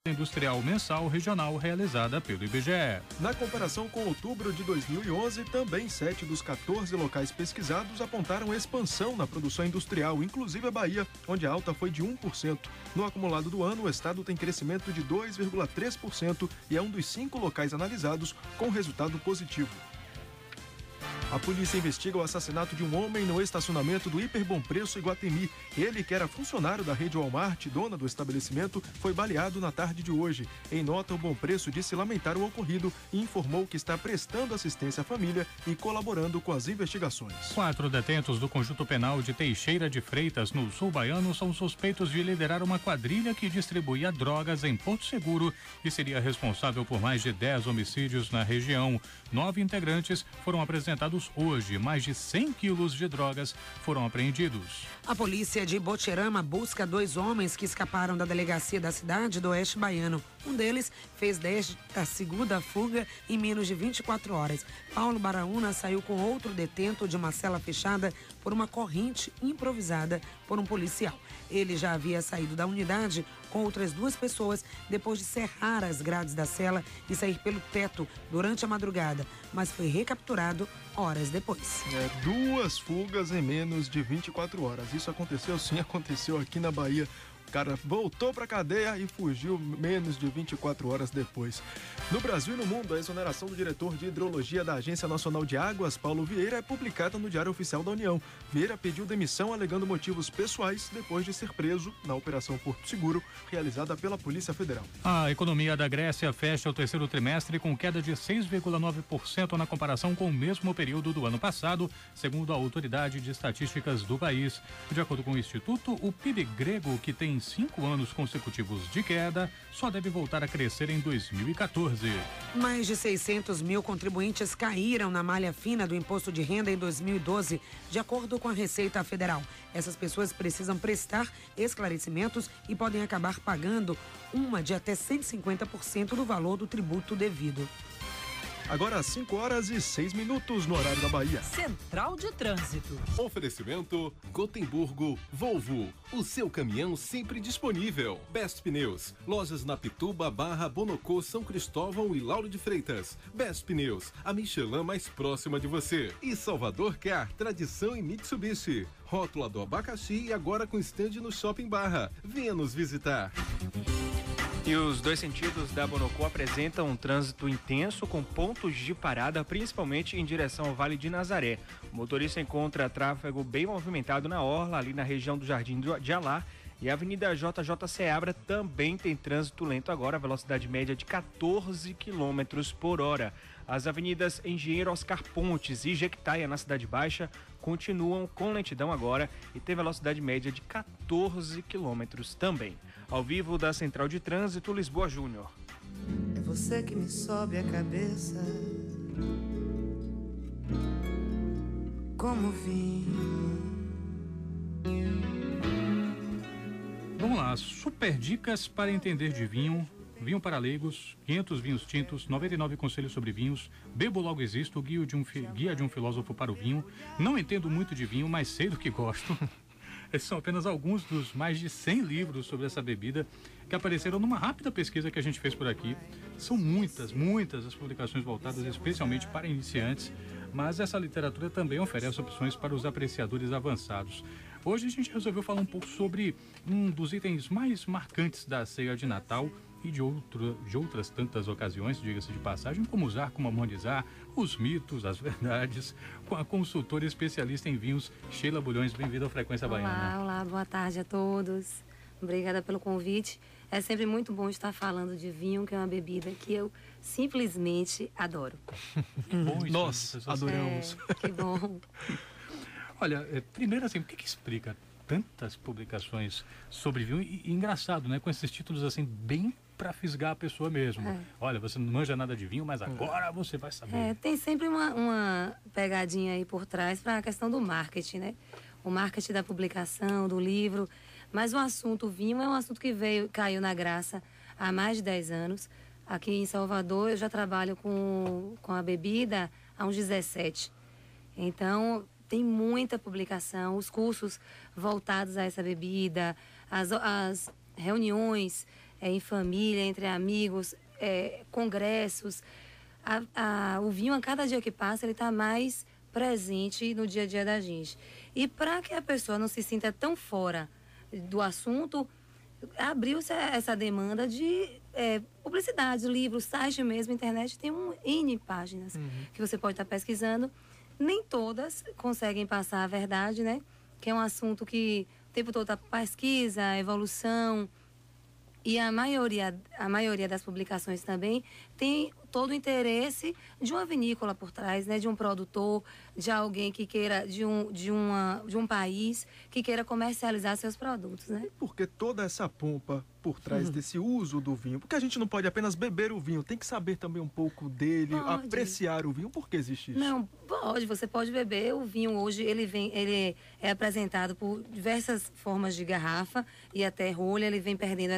industrial mensal regional realizada pelo IBGE. Na comparação com outubro de 2011, também 7 dos 14 locais pesquisados apontaram expansão na produção industrial, inclusive a Bahia, onde a alta foi de 1%. No acumulado do ano, o estado tem crescimento de 2,3% e é um dos 5 locais analisados com resultado positivo. A polícia investiga o assassinato de um homem no estacionamento do Hiper Bom Preço Iguatemi. Ele, que era funcionário da rede Walmart, dona do estabelecimento, foi baleado na tarde de hoje. Em nota, o Bom Preço disse lamentar o ocorrido e informou que está prestando assistência à família e colaborando com as investigações. 4 detentos do Conjunto Penal de Teixeira de Freitas, no sul baiano, são suspeitos de liderar uma quadrilha que distribuía drogas em Porto Seguro e seria responsável por mais de 10 homicídios na região. 9 integrantes foram apresentados hoje. Mais de 100 quilos de drogas foram apreendidos. A polícia de Botirama busca 2 homens que escaparam da delegacia da cidade do Oeste Baiano. Um deles fez a segunda fuga em menos de 24 horas. Paulo Baraúna saiu com outro detento de uma cela fechada por uma corrente improvisada por um policial. Ele já havia saído da unidade com outras 2 pessoas depois de serrar as grades da cela e sair pelo teto durante a madrugada, mas foi recapturado horas depois. 2 fugas em menos de 24 horas. Isso aconteceu sim, aconteceu aqui na Bahia. O cara voltou para a cadeia e fugiu menos de 24 horas depois. No Brasil e no mundo, a exoneração do diretor de hidrologia da Agência Nacional de Águas, Paulo Vieira, é publicada no Diário Oficial da União. Vieira pediu demissão alegando motivos pessoais depois de ser preso na Operação Porto Seguro, realizada pela Polícia Federal. A economia da Grécia fecha o terceiro trimestre com queda de 6,9% na comparação com o mesmo período do ano passado, segundo a Autoridade de Estatísticas do país. De acordo com o Instituto, o PIB grego, que tem 5 anos consecutivos de queda, só deve voltar a crescer em 2014. Mais de 600 mil contribuintes caíram na malha fina do imposto de renda em 2012, de acordo com a Receita Federal. Essas pessoas precisam prestar esclarecimentos e podem acabar pagando uma de até 150% do valor do tributo devido. Agora 5h06 no horário da Bahia. Central de Trânsito. Oferecimento Gotemburgo Volvo. O seu caminhão sempre disponível. Best Pneus. Lojas na Pituba, Barra, Bonocô, São Cristóvão e Lauro de Freitas. Best Pneus. A Michelin mais próxima de você. E Salvador Car. Tradição em Mitsubishi. Rótula do abacaxi e agora com stand no Shopping Barra. Venha nos visitar. E os 2 sentidos da Bonocô apresentam um trânsito intenso com pontos de parada, principalmente em direção ao Vale de Nazaré. O motorista encontra tráfego bem movimentado na orla, ali na região do Jardim de Alá. E a Avenida JJ Seabra também tem trânsito lento agora, velocidade média de 14 km por hora. As avenidas Engenheiro Oscar Pontes e Jequitaia, na Cidade Baixa, continuam com lentidão agora e tem velocidade média de 14 km também. Ao vivo da Central de Trânsito, Lisboa Júnior. É você que me sobe a cabeça como vinho. Vamos lá, super dicas para entender de vinho. Vinho para leigos, 500 vinhos tintos, 99 conselhos sobre vinhos, Bebo Logo Existo, guia de um filósofo para o vinho. Não entendo muito de vinho, mas sei do que gosto. Esses são apenas alguns dos mais de 100 livros sobre essa bebida que apareceram numa rápida pesquisa que a gente fez por aqui. São muitas as publicações voltadas especialmente para iniciantes, mas essa literatura também oferece opções para os apreciadores avançados. Hoje a gente resolveu falar um pouco sobre um dos itens mais marcantes da ceia de Natal e de outras tantas ocasiões, diga-se de passagem, como usar, como harmonizar, os mitos, as verdades, com a consultora especialista em vinhos, Sheila Bulhões. Bem-vinda ao Frequência Baiana. Olá, boa tarde a todos. Obrigada pelo convite. É sempre muito bom estar falando de vinho, que é uma bebida que eu simplesmente adoro. Nós adoramos. Que bom. Olha, primeiro assim, o que explica tantas publicações sobre vinho e engraçado, né? Com esses títulos assim, bem para fisgar a pessoa mesmo. Olha, você não manja nada de vinho, mas agora você vai saber. Tem sempre uma pegadinha aí por trás para a questão do marketing, né? O marketing da publicação, do livro. Mas o assunto vinho é um assunto que caiu na graça há mais de 10 anos. Aqui em Salvador eu já trabalho com a bebida há uns 17. Então, tem muita publicação, os cursos voltados a essa bebida, as reuniões em família, entre amigos, congressos. O vinho, a cada dia que passa, ele está mais presente no dia a dia da gente. E para que a pessoa não se sinta tão fora do assunto, abriu-se essa demanda de publicidade, livros, site mesmo, internet, tem N páginas que você pode estar pesquisando. Nem todas conseguem passar a verdade, né? Que é um assunto que o tempo todo está pesquisa, evolução. E a maioria das publicações também tem todo o interesse de uma vinícola por trás, né? De um produtor, de alguém que queira, de um país que queira comercializar seus produtos, né? Porque toda essa pompa por trás desse uso do vinho, porque a gente não pode apenas beber o vinho, tem que saber também um pouco dele, apreciar o vinho. Por que existe isso? Não, você pode beber o vinho hoje, ele é apresentado por diversas formas de garrafa e até rolha, ele vem perdendo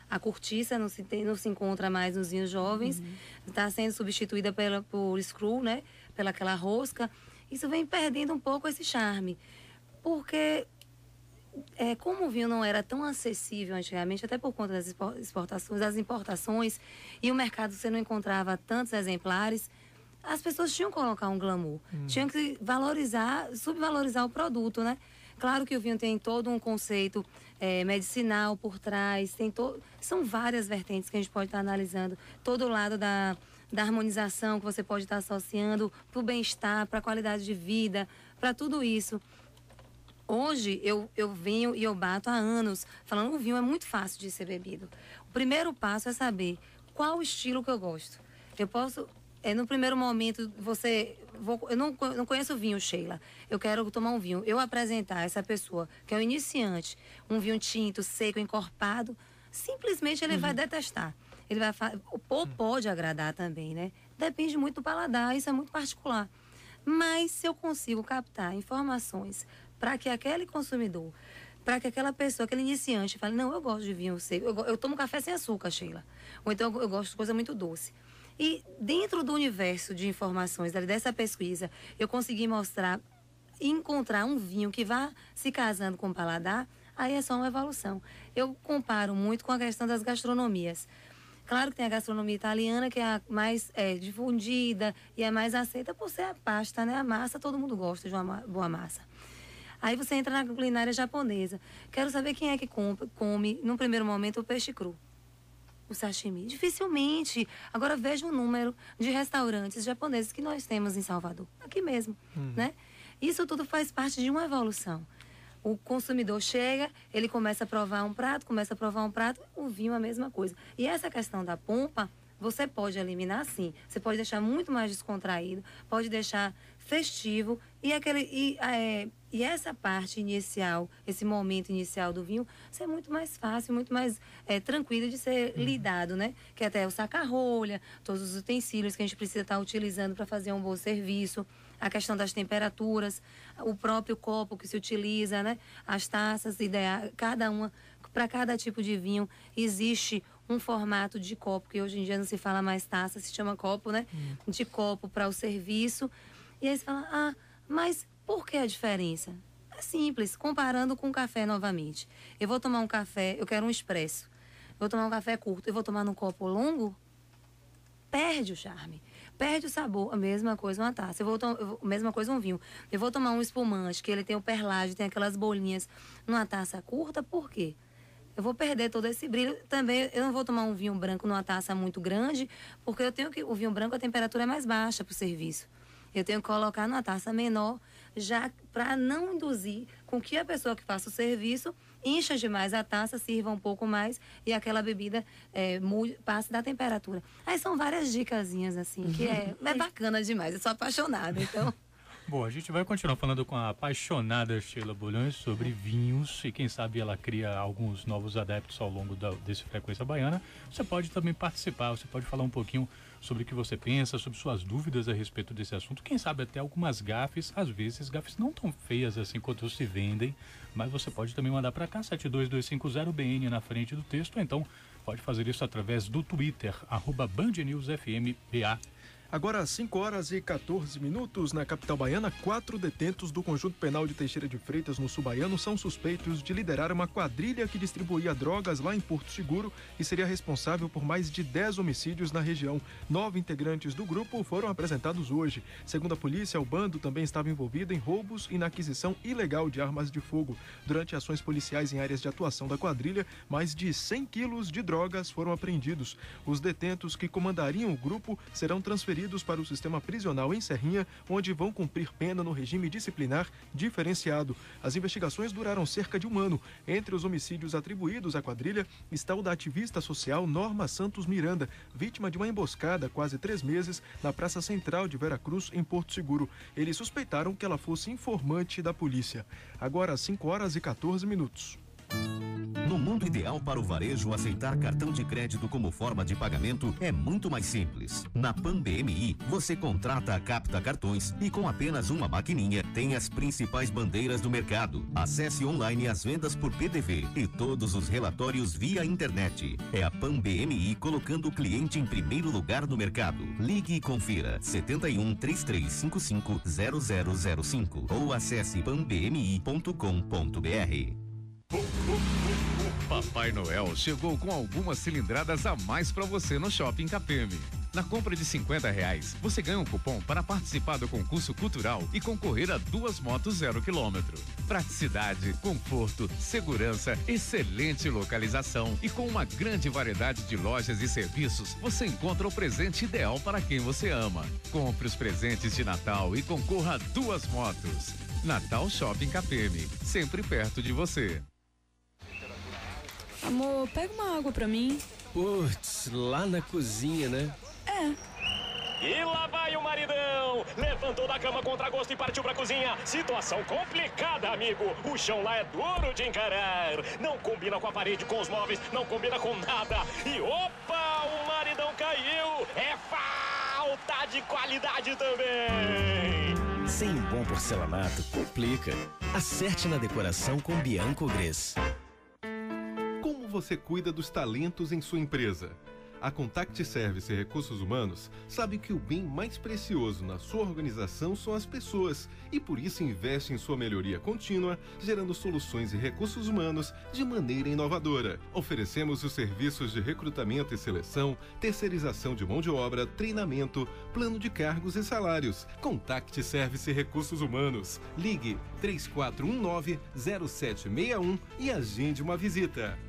a cortiça, não se encontra mais nos vinhos jovens, está sendo substituída por screw, né? Pela aquela rosca. Isso vem perdendo um pouco esse charme, porque como o vinho não era tão acessível antigamente, até por conta das exportações, das importações, e o mercado você não encontrava tantos exemplares, as pessoas tinham que colocar um glamour, tinham que subvalorizar o produto, né? Claro que o vinho tem todo um conceito medicinal por trás, são várias vertentes que a gente pode estar analisando, todo o lado da harmonização que você pode estar associando para o bem-estar, para a qualidade de vida, para tudo isso. Hoje eu venho e eu bato há anos falando que o vinho é muito fácil de ser bebido. O primeiro passo é saber qual o estilo que eu gosto. Eu posso, no primeiro momento, eu não conheço o vinho, Sheila. Eu quero tomar um vinho. Eu apresentar essa pessoa, que é um iniciante, um vinho tinto, seco, encorpado, simplesmente ele vai detestar. Ele vai pode agradar também, né? Depende muito do paladar, isso é muito particular. Mas se eu consigo captar informações para que aquele consumidor, para que aquela pessoa, aquele iniciante, fale, não, eu gosto de vinho seco, eu tomo café sem açúcar, Sheila. Ou então eu gosto de coisa muito doce. E dentro do universo de informações dessa pesquisa, eu consegui encontrar um vinho que vá se casando com o paladar, aí é só uma evolução. Eu comparo muito com a questão das gastronomias. Claro que tem a gastronomia italiana, que é a mais difundida e é mais aceita por ser a pasta, né? A massa, todo mundo gosta de uma boa massa. Aí você entra na culinária japonesa. Quero saber quem é que come, num primeiro momento, o peixe cru. O sashimi. Dificilmente. Agora veja o número de restaurantes japoneses que nós temos em Salvador. Aqui mesmo, né? Isso tudo faz parte de uma evolução. O consumidor chega, ele começa a provar um prato, o vinho é a mesma coisa. E essa questão da pompa, você pode eliminar sim. Você pode deixar muito mais descontraído, pode deixar festivo e essa parte inicial, esse momento inicial do vinho, ser muito mais fácil, muito mais tranquilo de ser lidado, né? Que até o saca-rolha, todos os utensílios que a gente precisa estar utilizando para fazer um bom serviço, a questão das temperaturas, o próprio copo que se utiliza, né? As taças, para cada tipo de vinho existe um formato de copo, que hoje em dia não se fala mais taça, se chama copo, né? De copo para o serviço. E aí você fala, mas por que a diferença? É simples, comparando com o café novamente. Eu vou tomar um café, eu quero um expresso. Vou tomar um café curto, eu vou tomar num copo longo, perde o charme. Perde o sabor, a mesma coisa uma taça. A mesma coisa um vinho. Eu vou tomar um espumante, que ele tem o perlage, tem aquelas bolinhas numa taça curta, por quê? Eu vou perder todo esse brilho. Também eu não vou tomar um vinho branco numa taça muito grande, porque o vinho branco a temperatura é mais baixa para o serviço. Eu tenho que colocar numa taça menor, já para não induzir com que a pessoa que faça o serviço encha demais a taça, sirva um pouco mais e aquela bebida passe da temperatura. Aí são várias dicasinhas assim, que é bacana demais. Eu sou apaixonada, então... Bom, a gente vai continuar falando com a apaixonada Sheila Bulhões sobre vinhos e quem sabe ela cria alguns novos adeptos ao longo desse Frequência Baiana. Você pode também participar, você pode falar um pouquinho sobre o que você pensa, sobre suas dúvidas a respeito desse assunto. Quem sabe até algumas gafes, às vezes gafes não tão feias assim quanto se vendem, mas você pode também mandar para cá, 72250BN na frente do texto, ou então pode fazer isso através do Twitter, @BandNewsFMBA. Agora, às 5h14, na capital baiana, 4 detentos do Conjunto Penal de Teixeira de Freitas, no sul baiano, são suspeitos de liderar uma quadrilha que distribuía drogas lá em Porto Seguro e seria responsável por mais de 10 homicídios na região. 9 integrantes do grupo foram apresentados hoje. Segundo a polícia, o bando também estava envolvido em roubos e na aquisição ilegal de armas de fogo. Durante ações policiais em áreas de atuação da quadrilha, mais de 100 quilos de drogas foram apreendidos. Os detentos que comandariam o grupo serão transferidos para o sistema prisional em Serrinha, onde vão cumprir pena no regime disciplinar diferenciado. As investigações duraram cerca de um ano. Entre os homicídios atribuídos à quadrilha está o da ativista social Norma Santos Miranda, vítima de uma emboscada há quase 3 meses na Praça Central de Veracruz, em Porto Seguro. Eles suspeitaram que ela fosse informante da polícia. Agora, às 5h14. No mundo ideal para o varejo, aceitar cartão de crédito como forma de pagamento é muito mais simples. Na PAN BMI, você contrata a Capta Cartões e com apenas uma maquininha tem as principais bandeiras do mercado. Acesse online as vendas por PDV e todos os relatórios via internet. É a PAN BMI colocando o cliente em primeiro lugar no mercado. Ligue e confira 71 3355 0005 ou acesse panbmi.com.br. Papai Noel chegou com algumas cilindradas a mais para você no Shopping Capeme. Na compra de R$50, você ganha um cupom para participar do concurso cultural e concorrer a 2 motos 0 km. Praticidade, conforto, segurança, excelente localização e com uma grande variedade de lojas e serviços, você encontra o presente ideal para quem você ama. Compre os presentes de Natal e concorra a 2 motos. Natal Shopping Capeme, sempre perto de você. Amor, pega uma água pra mim. Putz, lá na cozinha, né? É. E lá vai o maridão. Levantou da cama contra gosto e partiu pra cozinha. Situação complicada, amigo. O chão lá é duro de encarar. Não combina com a parede, com os móveis, não combina com nada. E opa, o maridão caiu. É falta de qualidade também. Sem um bom porcelanato, complica. Acerte na decoração com Bianco Gres. Como você cuida dos talentos em sua empresa? A Contact Service e Recursos Humanos sabe que o bem mais precioso na sua organização são as pessoas e por isso investe em sua melhoria contínua, gerando soluções e recursos humanos de maneira inovadora. Oferecemos os serviços de recrutamento e seleção, terceirização de mão de obra, treinamento, plano de cargos e salários. Contact Service e Recursos Humanos. Ligue 3419-0761 e agende uma visita.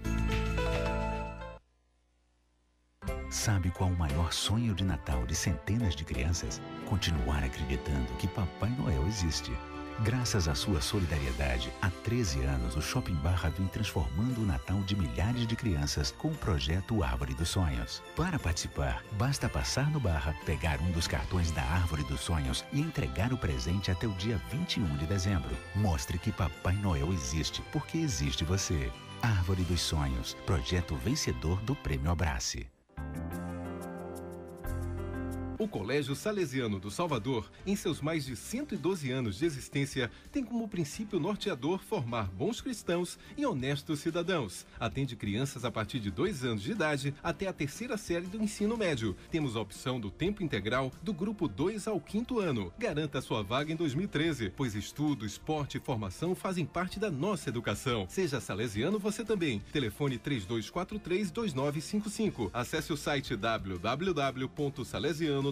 Sabe qual o maior sonho de Natal de centenas de crianças? Continuar acreditando que Papai Noel existe. Graças à sua solidariedade, há 13 anos o Shopping Barra vem transformando o Natal de milhares de crianças com o projeto Árvore dos Sonhos. Para participar, basta passar no Barra, pegar um dos cartões da Árvore dos Sonhos e entregar o presente até o dia 21 de dezembro. Mostre que Papai Noel existe, porque existe você. Árvore dos Sonhos, projeto vencedor do Prêmio Abrace. O Colégio Salesiano do Salvador, em seus mais de 112 anos de existência, tem como princípio norteador formar bons cristãos e honestos cidadãos. Atende crianças a partir de 2 anos de idade até a 3ª série do ensino médio. Temos a opção do tempo integral do grupo 2 ao 5º ano. Garanta sua vaga em 2013, pois estudo, esporte e formação fazem parte da nossa educação. Seja salesiano você também. Telefone 3243-2955. Acesse o site www.salesiano-ba.com.br.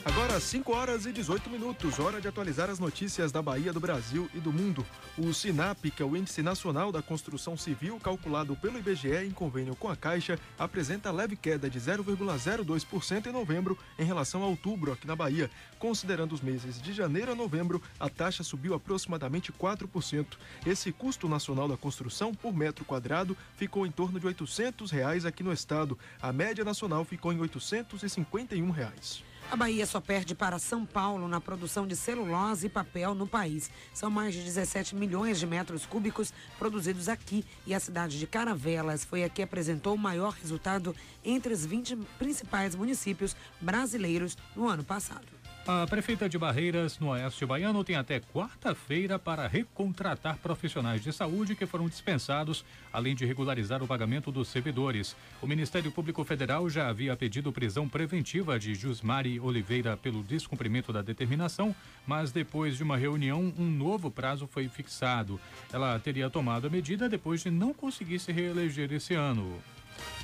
Agora, 5h18, hora de atualizar as notícias da Bahia, do Brasil e do mundo. O SINAP, que é o Índice Nacional da Construção Civil, calculado pelo IBGE em convênio com a Caixa, apresenta leve queda de 0,02% em novembro em relação a outubro aqui na Bahia. Considerando os meses de janeiro a novembro, a taxa subiu aproximadamente 4%. Esse custo nacional da construção por metro quadrado ficou em torno de R$ 800 aqui no estado. A média nacional ficou em R$ 851. A Bahia só perde para São Paulo na produção de celulose e papel no país. São mais de 17 milhões de metros cúbicos produzidos aqui e a cidade de Caravelas foi a que apresentou o maior resultado entre os 20 principais municípios brasileiros no ano passado. A prefeita de Barreiras, no Oeste Baiano, tem até quarta-feira para recontratar profissionais de saúde que foram dispensados, além de regularizar o pagamento dos servidores. O Ministério Público Federal já havia pedido prisão preventiva de Jusmari Oliveira pelo descumprimento da determinação, mas depois de uma reunião, um novo prazo foi fixado. Ela teria tomado a medida depois de não conseguir se reeleger esse ano.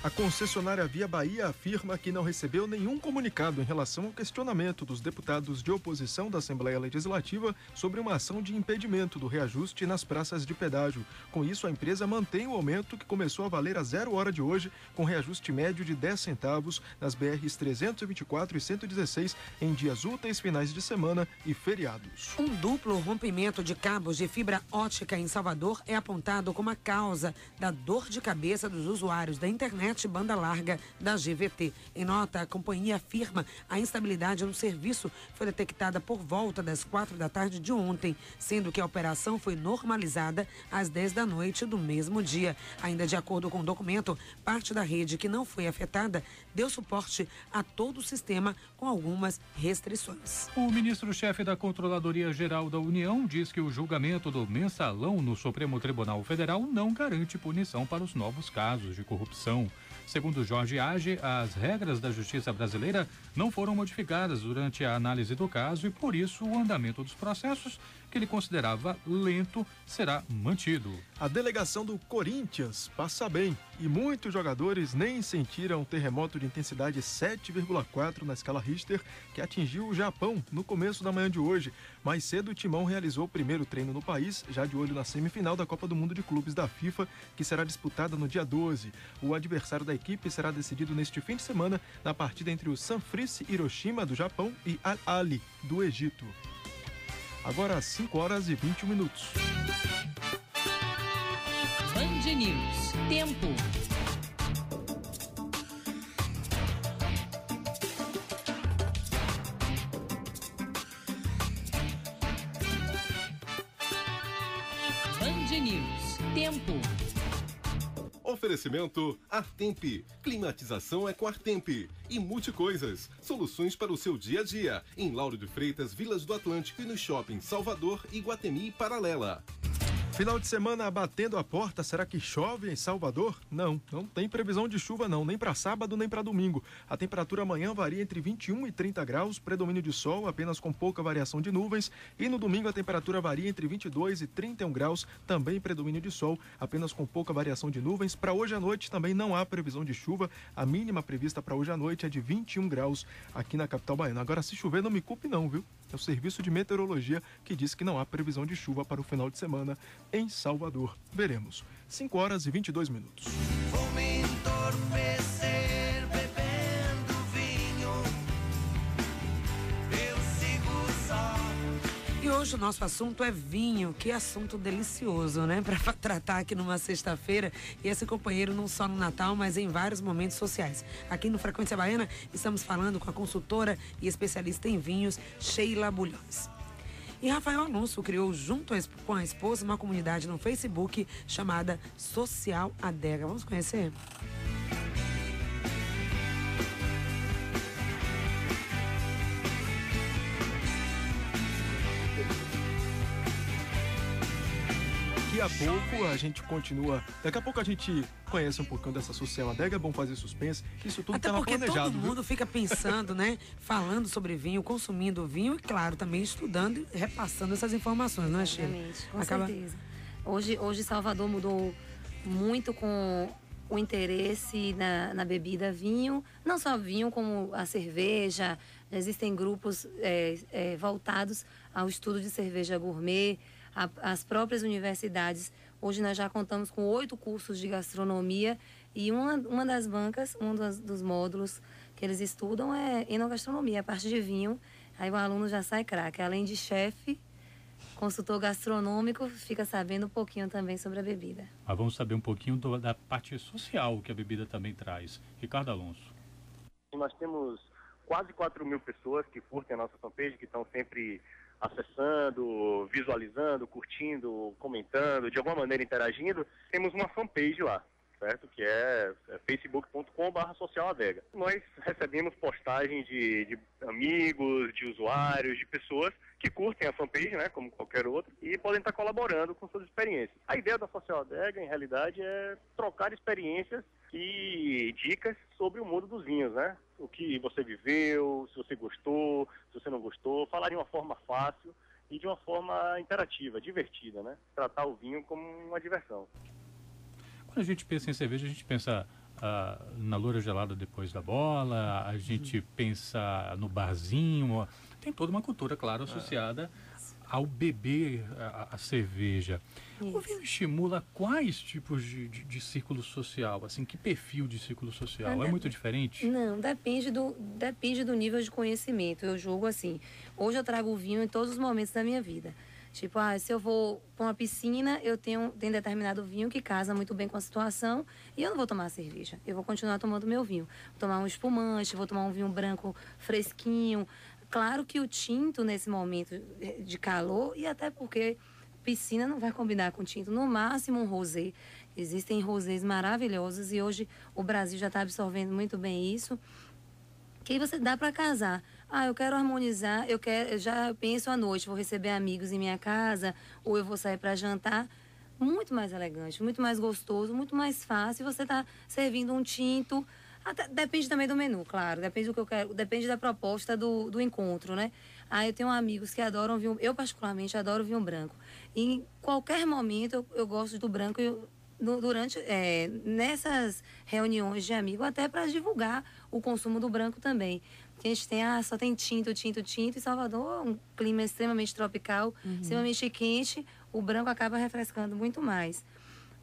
A concessionária Via Bahia afirma que não recebeu nenhum comunicado em relação ao questionamento dos deputados de oposição da Assembleia Legislativa sobre uma ação de impedimento do reajuste nas praças de pedágio. Com isso, a empresa mantém o aumento que começou a valer a 0 hora de hoje, com reajuste médio de 10 centavos nas BRs 324 e 116 em dias úteis, finais de semana e feriados. Um duplo rompimento de cabos de fibra ótica em Salvador é apontado como a causa da dor de cabeça dos usuários da internet banda larga da GVT. Em nota, a companhia afirma a instabilidade no serviço foi detectada por volta das 4 da tarde de ontem, sendo que a operação foi normalizada às 10 da noite do mesmo dia. Ainda de acordo com o documento, parte da rede que não foi afetada deu suporte a todo o sistema com algumas restrições. O ministro-chefe da Controladoria Geral da União diz que o julgamento do mensalão no Supremo Tribunal Federal não garante punição para os novos casos de corrupção. Segundo Jorge Age, as regras da justiça brasileira não foram modificadas durante a análise do caso e, por isso, o andamento dos processos, que ele considerava lento, será mantido. A delegação do Corinthians passa bem e muitos jogadores nem sentiram o terremoto de intensidade 7,4 na escala Richter que atingiu o Japão no começo da manhã de hoje. Mais cedo, o Timão realizou o primeiro treino no país, já de olho na semifinal da Copa do Mundo de Clubes da FIFA, que será disputada no dia 12. O adversário da equipe será decidido neste fim de semana na partida entre o Sanfrecce Hiroshima do Japão e Al-Ahly do Egito. Agora às 5 horas e 21 minutos. Band News. Tempo. Band News. Tempo. Oferecimento Artemp. Climatização é com Artemp. E Multicoisas. Soluções para o seu dia a dia. Em Lauro de Freitas, Vilas do Atlântico e no Shopping Salvador, Iguatemi e Paralela. Final de semana batendo a porta, será que chove em Salvador? Não tem previsão de chuva não, nem para sábado nem para domingo. A temperatura amanhã varia entre 21 e 30 graus, predomínio de sol, apenas com pouca variação de nuvens. E no domingo a temperatura varia entre 22 e 31 graus, também predomínio de sol, apenas com pouca variação de nuvens. Para hoje à noite também não há previsão de chuva, a mínima prevista para hoje à noite é de 21 graus aqui na capital baiana. Agora, se chover, não me culpe não, viu? É o Serviço de Meteorologia que diz que não há previsão de chuva para o final de semana em Salvador. Veremos. 5 horas e 22 minutos. Vou me entorpecer bebendo vinho. Eu sigo só. E hoje o nosso assunto é vinho. Que assunto delicioso, né? Para tratar aqui numa sexta-feira. E esse companheiro não só no Natal, mas em vários momentos sociais. Aqui no Frequência Baiana, estamos falando com a consultora e especialista em vinhos, Sheila Bulhões. E Rafael Alonso criou, junto com a esposa, uma comunidade no Facebook chamada Social Adega. Vamos conhecer? Daqui a pouco a gente continua. Daqui a pouco a gente conhece um pouquinho dessa Social Adega. É bom fazer suspense. Isso tudo até estava porque planejado. Todo mundo fica pensando, né? Falando sobre vinho, consumindo vinho e, claro, também estudando e repassando essas informações, não é, Sheila? Exatamente, com certeza. Hoje Salvador mudou muito com o interesse na bebida vinho, não só vinho, como a cerveja. Existem grupos voltados ao estudo de cerveja gourmet. As próprias universidades, hoje nós já contamos com 8 cursos de gastronomia e uma das bancas, dos módulos que eles estudam é enogastronomia, a parte de vinho. Aí o aluno já sai craque. Além de chefe, consultor gastronômico, fica sabendo um pouquinho também sobre a bebida. Mas vamos saber um pouquinho da parte social que a bebida também traz. Ricardo Alonso. Nós temos quase 4 mil pessoas que curtem a nossa fanpage, que estão sempre acessando, visualizando, curtindo, comentando, de alguma maneira interagindo. Temos uma fanpage lá, certo? Que é facebook.com/socialadega. Nós recebemos postagens de amigos, de usuários, de pessoas que curtem a fanpage, né, como qualquer outro, e podem estar colaborando com suas experiências. A ideia da Social Adega, em realidade, é trocar experiências e dicas sobre o mundo dos vinhos, né? O que você viveu, se você gostou, se você não gostou, falar de uma forma fácil e de uma forma interativa, divertida, né? Tratar o vinho como uma diversão. Quando a gente pensa em cerveja, a gente pensa na loura gelada depois da bola, a gente pensa no barzinho, tem toda uma cultura, claro, associada ao beber a cerveja. O vinho estimula quais tipos de círculo social? Assim, que perfil de círculo social? É muito diferente? Não, depende do nível de conhecimento. Eu julgo assim, hoje eu trago o vinho em todos os momentos da minha vida. Tipo, se eu vou para uma piscina, eu tenho determinado vinho que casa muito bem com a situação e eu não vou tomar cerveja. Eu vou continuar tomando meu vinho. Vou tomar um espumante, vou tomar um vinho branco fresquinho. Claro que o tinto, nesse momento de calor, e até porque piscina não vai combinar com tinto, no máximo um rosé. Existem rosés maravilhosos e hoje o Brasil já está absorvendo muito bem isso. Que você dá para casar. Eu quero harmonizar, eu já penso à noite, vou receber amigos em minha casa, ou eu vou sair para jantar. Muito mais elegante, muito mais gostoso, muito mais fácil. Você está servindo um tinto. Depende também do menu, claro. Depende do que eu quero, depende da proposta do encontro, né? Eu tenho amigos que adoram vinho. Eu, particularmente, adoro vinho branco. E em qualquer momento eu gosto do branco. Nessas reuniões de amigos, até para divulgar o consumo do branco também. Que a gente tem, só tem tinto. E Salvador, um clima extremamente tropical, extremamente quente, o branco acaba refrescando muito mais.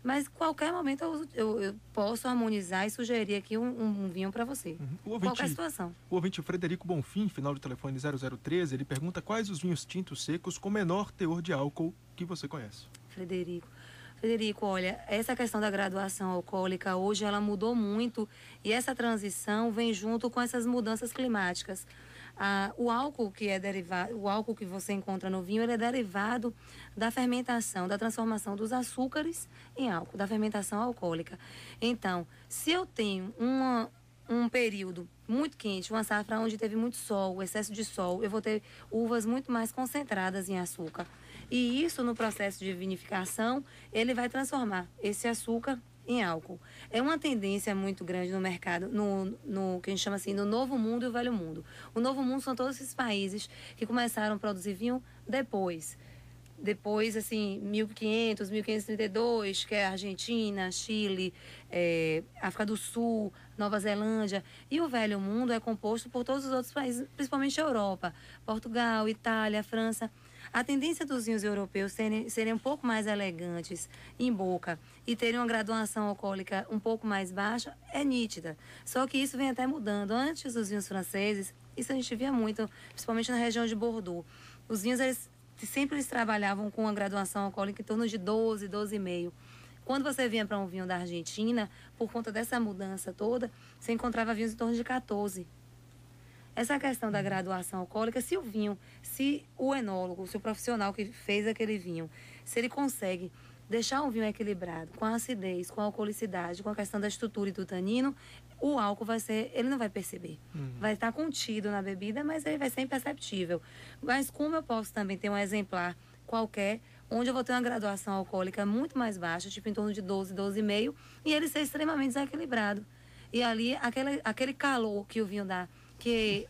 Mas qualquer momento eu posso harmonizar e sugerir aqui um vinho para você. Qualquer situação. O ouvinte Frederico Bonfim, final do telefone 0013, ele pergunta quais os vinhos tintos secos com menor teor de álcool que você conhece. Frederico, olha, essa questão da graduação alcoólica hoje ela mudou muito e essa transição vem junto com essas mudanças climáticas. O álcool que é derivado, o álcool que você encontra no vinho, ele é derivado da fermentação, da transformação dos açúcares em álcool, da fermentação alcoólica. Então, se eu tenho um período muito quente, uma safra onde teve muito sol, excesso de sol, eu vou ter uvas muito mais concentradas em açúcar. E isso, no processo de vinificação, ele vai transformar esse açúcar em álcool. É uma tendência muito grande no mercado, no que a gente chama assim, no Novo Mundo e o Velho Mundo. O Novo Mundo são todos esses países que começaram a produzir vinho depois, assim, 1500, 1532, que é Argentina, Chile, África do Sul, Nova Zelândia. E o Velho Mundo é composto por todos os outros países, principalmente a Europa, Portugal, Itália, França. A tendência dos vinhos europeus serem um pouco mais elegantes em boca e terem uma graduação alcoólica um pouco mais baixa é nítida. Só que isso vem até mudando. Antes dos vinhos franceses, isso a gente via muito, principalmente na região de Bordeaux. Os vinhos, eles trabalhavam com uma graduação alcoólica em torno de 12, 12,5. Quando você vinha para um vinho da Argentina, por conta dessa mudança toda, você encontrava vinhos em torno de 14. Essa questão da graduação alcoólica, se o enólogo, se o profissional que fez aquele vinho, se ele consegue deixar um vinho equilibrado, com a acidez, com a alcoolicidade, com a questão da estrutura e do tanino, o álcool ele não vai perceber. Vai estar contido na bebida, mas ele vai ser imperceptível. Mas como eu posso também ter um exemplar qualquer, onde eu vou ter uma graduação alcoólica muito mais baixa, tipo em torno de 12, 12,5, e ele ser extremamente desequilibrado. E ali, aquele calor que o vinho dá, que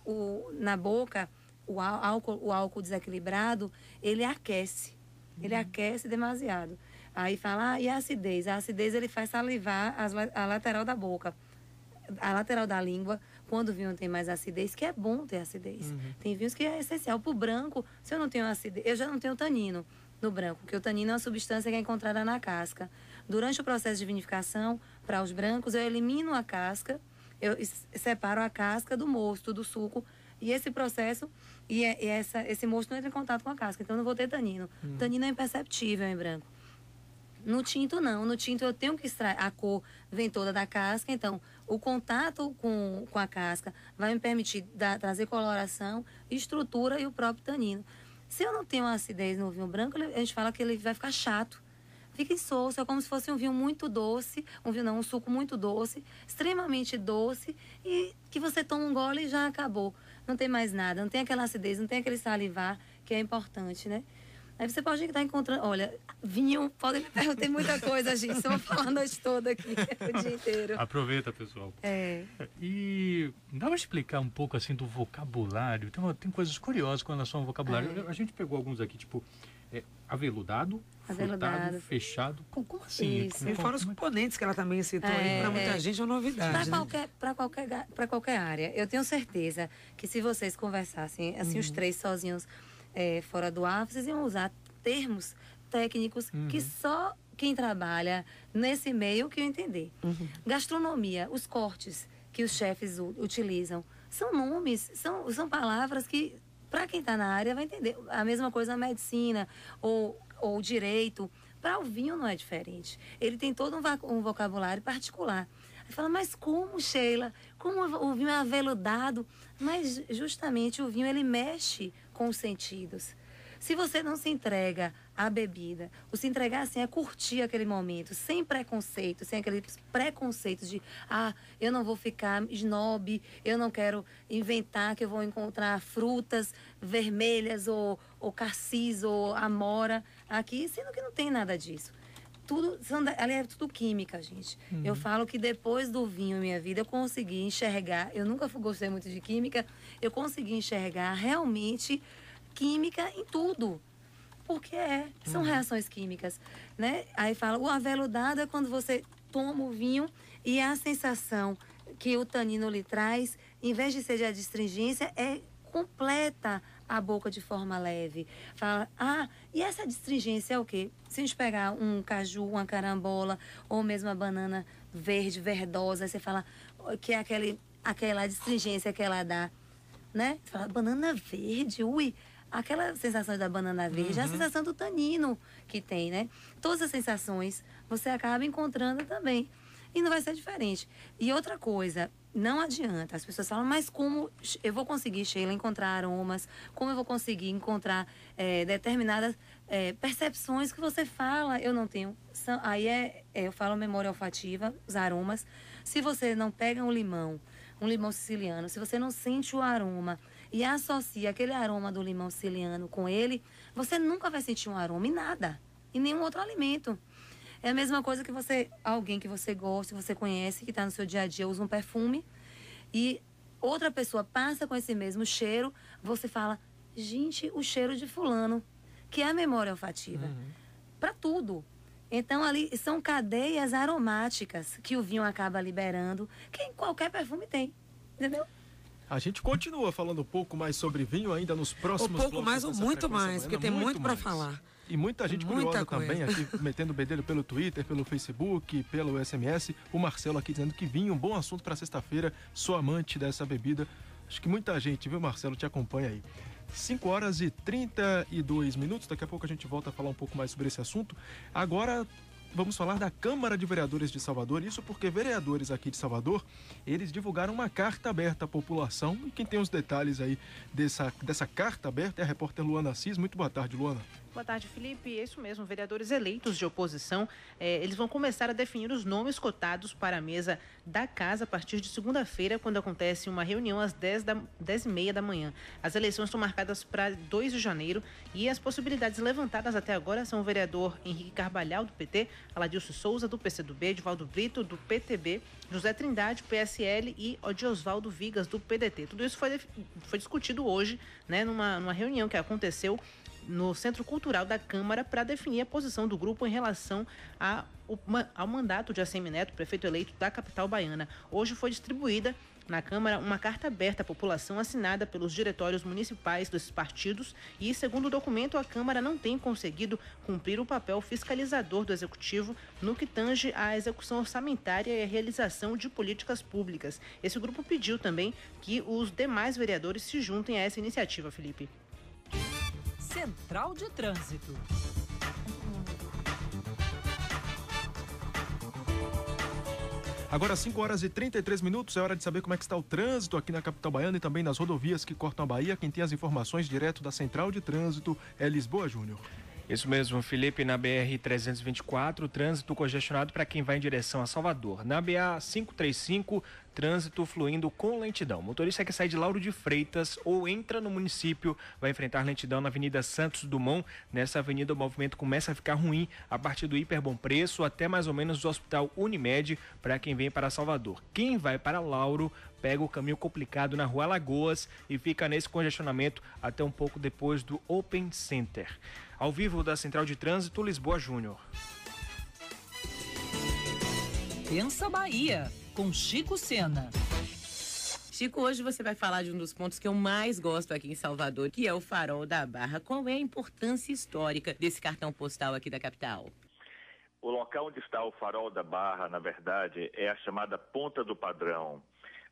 na boca, o álcool desequilibrado, ele aquece. Ele aquece demasiado. Aí fala, e a acidez? A acidez, ele faz salivar a lateral da boca, a lateral da língua, quando o vinho tem mais acidez, que é bom ter acidez. Tem vinhos que é essencial. Para o branco, se eu não tenho acidez, eu já não tenho tanino no branco, porque o tanino é uma substância que é encontrada na casca. Durante o processo de vinificação, para os brancos, eu elimino a casca, eu separo a casca do mosto, do suco, e esse processo, esse mosto não entra em contato com a casca, então eu não vou ter tanino. O tanino é imperceptível em branco. No tinto, não. No tinto, eu tenho que extrair. A cor vem toda da casca, então o contato com a casca vai me permitir trazer coloração, estrutura e o próprio tanino. Se eu não tenho acidez no vinho branco, a gente fala que ele vai ficar chato. fica insosso, é como se fosse um vinho muito doce, um suco muito doce, extremamente doce, e que você toma um gole e já acabou. Não tem mais nada, não tem aquela acidez, não tem aquele salivar, que é importante, né? Aí você pode estar encontrando... Olha, vinho, podem me perguntar muita coisa, gente. Só vou falar a noite toda aqui, o dia inteiro. Aproveita, pessoal. É. E dá para explicar um pouco, assim, do vocabulário? Tem coisas curiosas com relação ao vocabulário. A gente pegou alguns aqui, tipo, aveludado, frutado, fechado. Como assim? Isso. E fora os componentes que ela também citou aí, para muita gente é uma novidade. Para qualquer área. Eu tenho certeza que se vocês conversassem, assim, os três sozinhos... fora do ar, vocês iam usar termos técnicos que só quem trabalha nesse meio que eu entender. Gastronomia, os cortes que os chefes utilizam, são nomes, são palavras que, para quem está na área, vai entender. A mesma coisa a medicina ou direito. Para o vinho não é diferente. Ele tem todo um vocabulário particular. Aí fala, mas como, Sheila? Como o vinho é aveludado? Mas justamente o vinho, ele mexe com os sentidos. Se você não se entrega à bebida, ou se entregar assim, é curtir aquele momento, sem preconceito, sem aqueles preconceitos de, eu não vou ficar snob, eu não quero inventar que eu vou encontrar frutas vermelhas ou cassis ou amora aqui, sendo que não tem nada disso. Ali é tudo química, gente. Eu falo que depois do vinho em minha vida, eu consegui enxergar, eu nunca gostei muito de química, eu consegui enxergar realmente química em tudo. Porque são reações químicas, né? Aí fala, o aveludado é quando você toma o vinho e a sensação que o tanino lhe traz, em vez de ser de adstringência, completa a boca de forma leve. Fala, e essa adstringência é o quê? Se a gente pegar um caju, uma carambola, ou mesmo a banana verde, verdosa, você fala que é aquela adstringência que ela dá, né? Você fala, banana verde, aquela sensação da banana verde é a sensação do tanino que tem, né? Todas as sensações você acaba encontrando também. E não vai ser diferente. E outra coisa, não adianta. As pessoas falam, mas como eu vou conseguir, Sheila, encontrar aromas? Como eu vou conseguir encontrar determinadas percepções que você fala? Eu não tenho. Eu falo memória olfativa, os aromas. Se você não pega um limão siciliano, se você não sente o aroma e associa aquele aroma do limão siciliano com ele, você nunca vai sentir um aroma em nada, em nenhum outro alimento. É a mesma coisa que alguém que você gosta, que você conhece, que está no seu dia a dia, usa um perfume e outra pessoa passa com esse mesmo cheiro, você fala, gente, o cheiro de fulano, que é a memória olfativa. Para tudo. Então, ali são cadeias aromáticas que o vinho acaba liberando, que em qualquer perfume tem, entendeu? A gente continua falando um pouco mais sobre vinho ainda nos próximos blocos. Um pouco mais ou muito mais, porque tem muito para falar. E muita gente curiosa também aqui, metendo o bedelho pelo Twitter, pelo Facebook, pelo SMS. O Marcelo aqui dizendo que vinho, um bom assunto para sexta-feira. Sou amante dessa bebida. Acho que muita gente, viu, Marcelo, te acompanha aí. 5h32. Daqui a pouco a gente volta a falar um pouco mais sobre esse assunto. Agora vamos falar da Câmara de Vereadores de Salvador. Isso porque vereadores aqui de Salvador, eles divulgaram uma carta aberta à população. E quem tem os detalhes aí dessa carta aberta é a repórter Luana Assis. Muito boa tarde, Luana. Boa tarde, Felipe. É isso mesmo, vereadores eleitos de oposição, eles vão começar a definir os nomes cotados para a mesa da casa a partir de segunda-feira, quando acontece uma reunião às 10h30 da manhã. As eleições estão marcadas para 2 de janeiro e as possibilidades levantadas até agora são o vereador Henrique Carvalhal, do PT, Aladilson Souza, do PCdoB, Edivaldo Brito, do PTB, José Trindade, PSL e Odiosvaldo Vigas, do PDT. Tudo isso foi discutido hoje, né, numa reunião que aconteceu no Centro Cultural da Câmara para definir a posição do grupo em relação ao mandato de ACM Neto, prefeito eleito da capital baiana. Hoje foi distribuída na Câmara uma carta aberta à população assinada pelos diretórios municipais desses partidos e, segundo o documento, a Câmara não tem conseguido cumprir o papel fiscalizador do Executivo no que tange à execução orçamentária e à realização de políticas públicas. Esse grupo pediu também que os demais vereadores se juntem a essa iniciativa, Felipe. Central de Trânsito. Agora 5h33, é hora de saber como é que está o trânsito aqui na capital baiana e também nas rodovias que cortam a Bahia. Quem tem as informações direto da Central de Trânsito é Lisboa Júnior. Isso mesmo, Felipe, na BR-324, trânsito congestionado para quem vai em direção a Salvador. Na BA-535, trânsito fluindo com lentidão. O motorista que sai de Lauro de Freitas ou entra no município vai enfrentar lentidão na Avenida Santos Dumont. Nessa avenida o movimento começa a ficar ruim a partir do Hiper Bom Preço até mais ou menos o Hospital Unimed para quem vem para Salvador. Quem vai para Lauro pega o caminho complicado na Rua Alagoas e fica nesse congestionamento até um pouco depois do Open Center. Ao vivo da Central de Trânsito, Lisboa Júnior. Pensa Bahia, com Chico Sena. Chico, hoje você vai falar de um dos pontos que eu mais gosto aqui em Salvador, que é o Farol da Barra. Qual é a importância histórica desse cartão postal aqui da capital? O local onde está o Farol da Barra, na verdade, é a chamada Ponta do Padrão,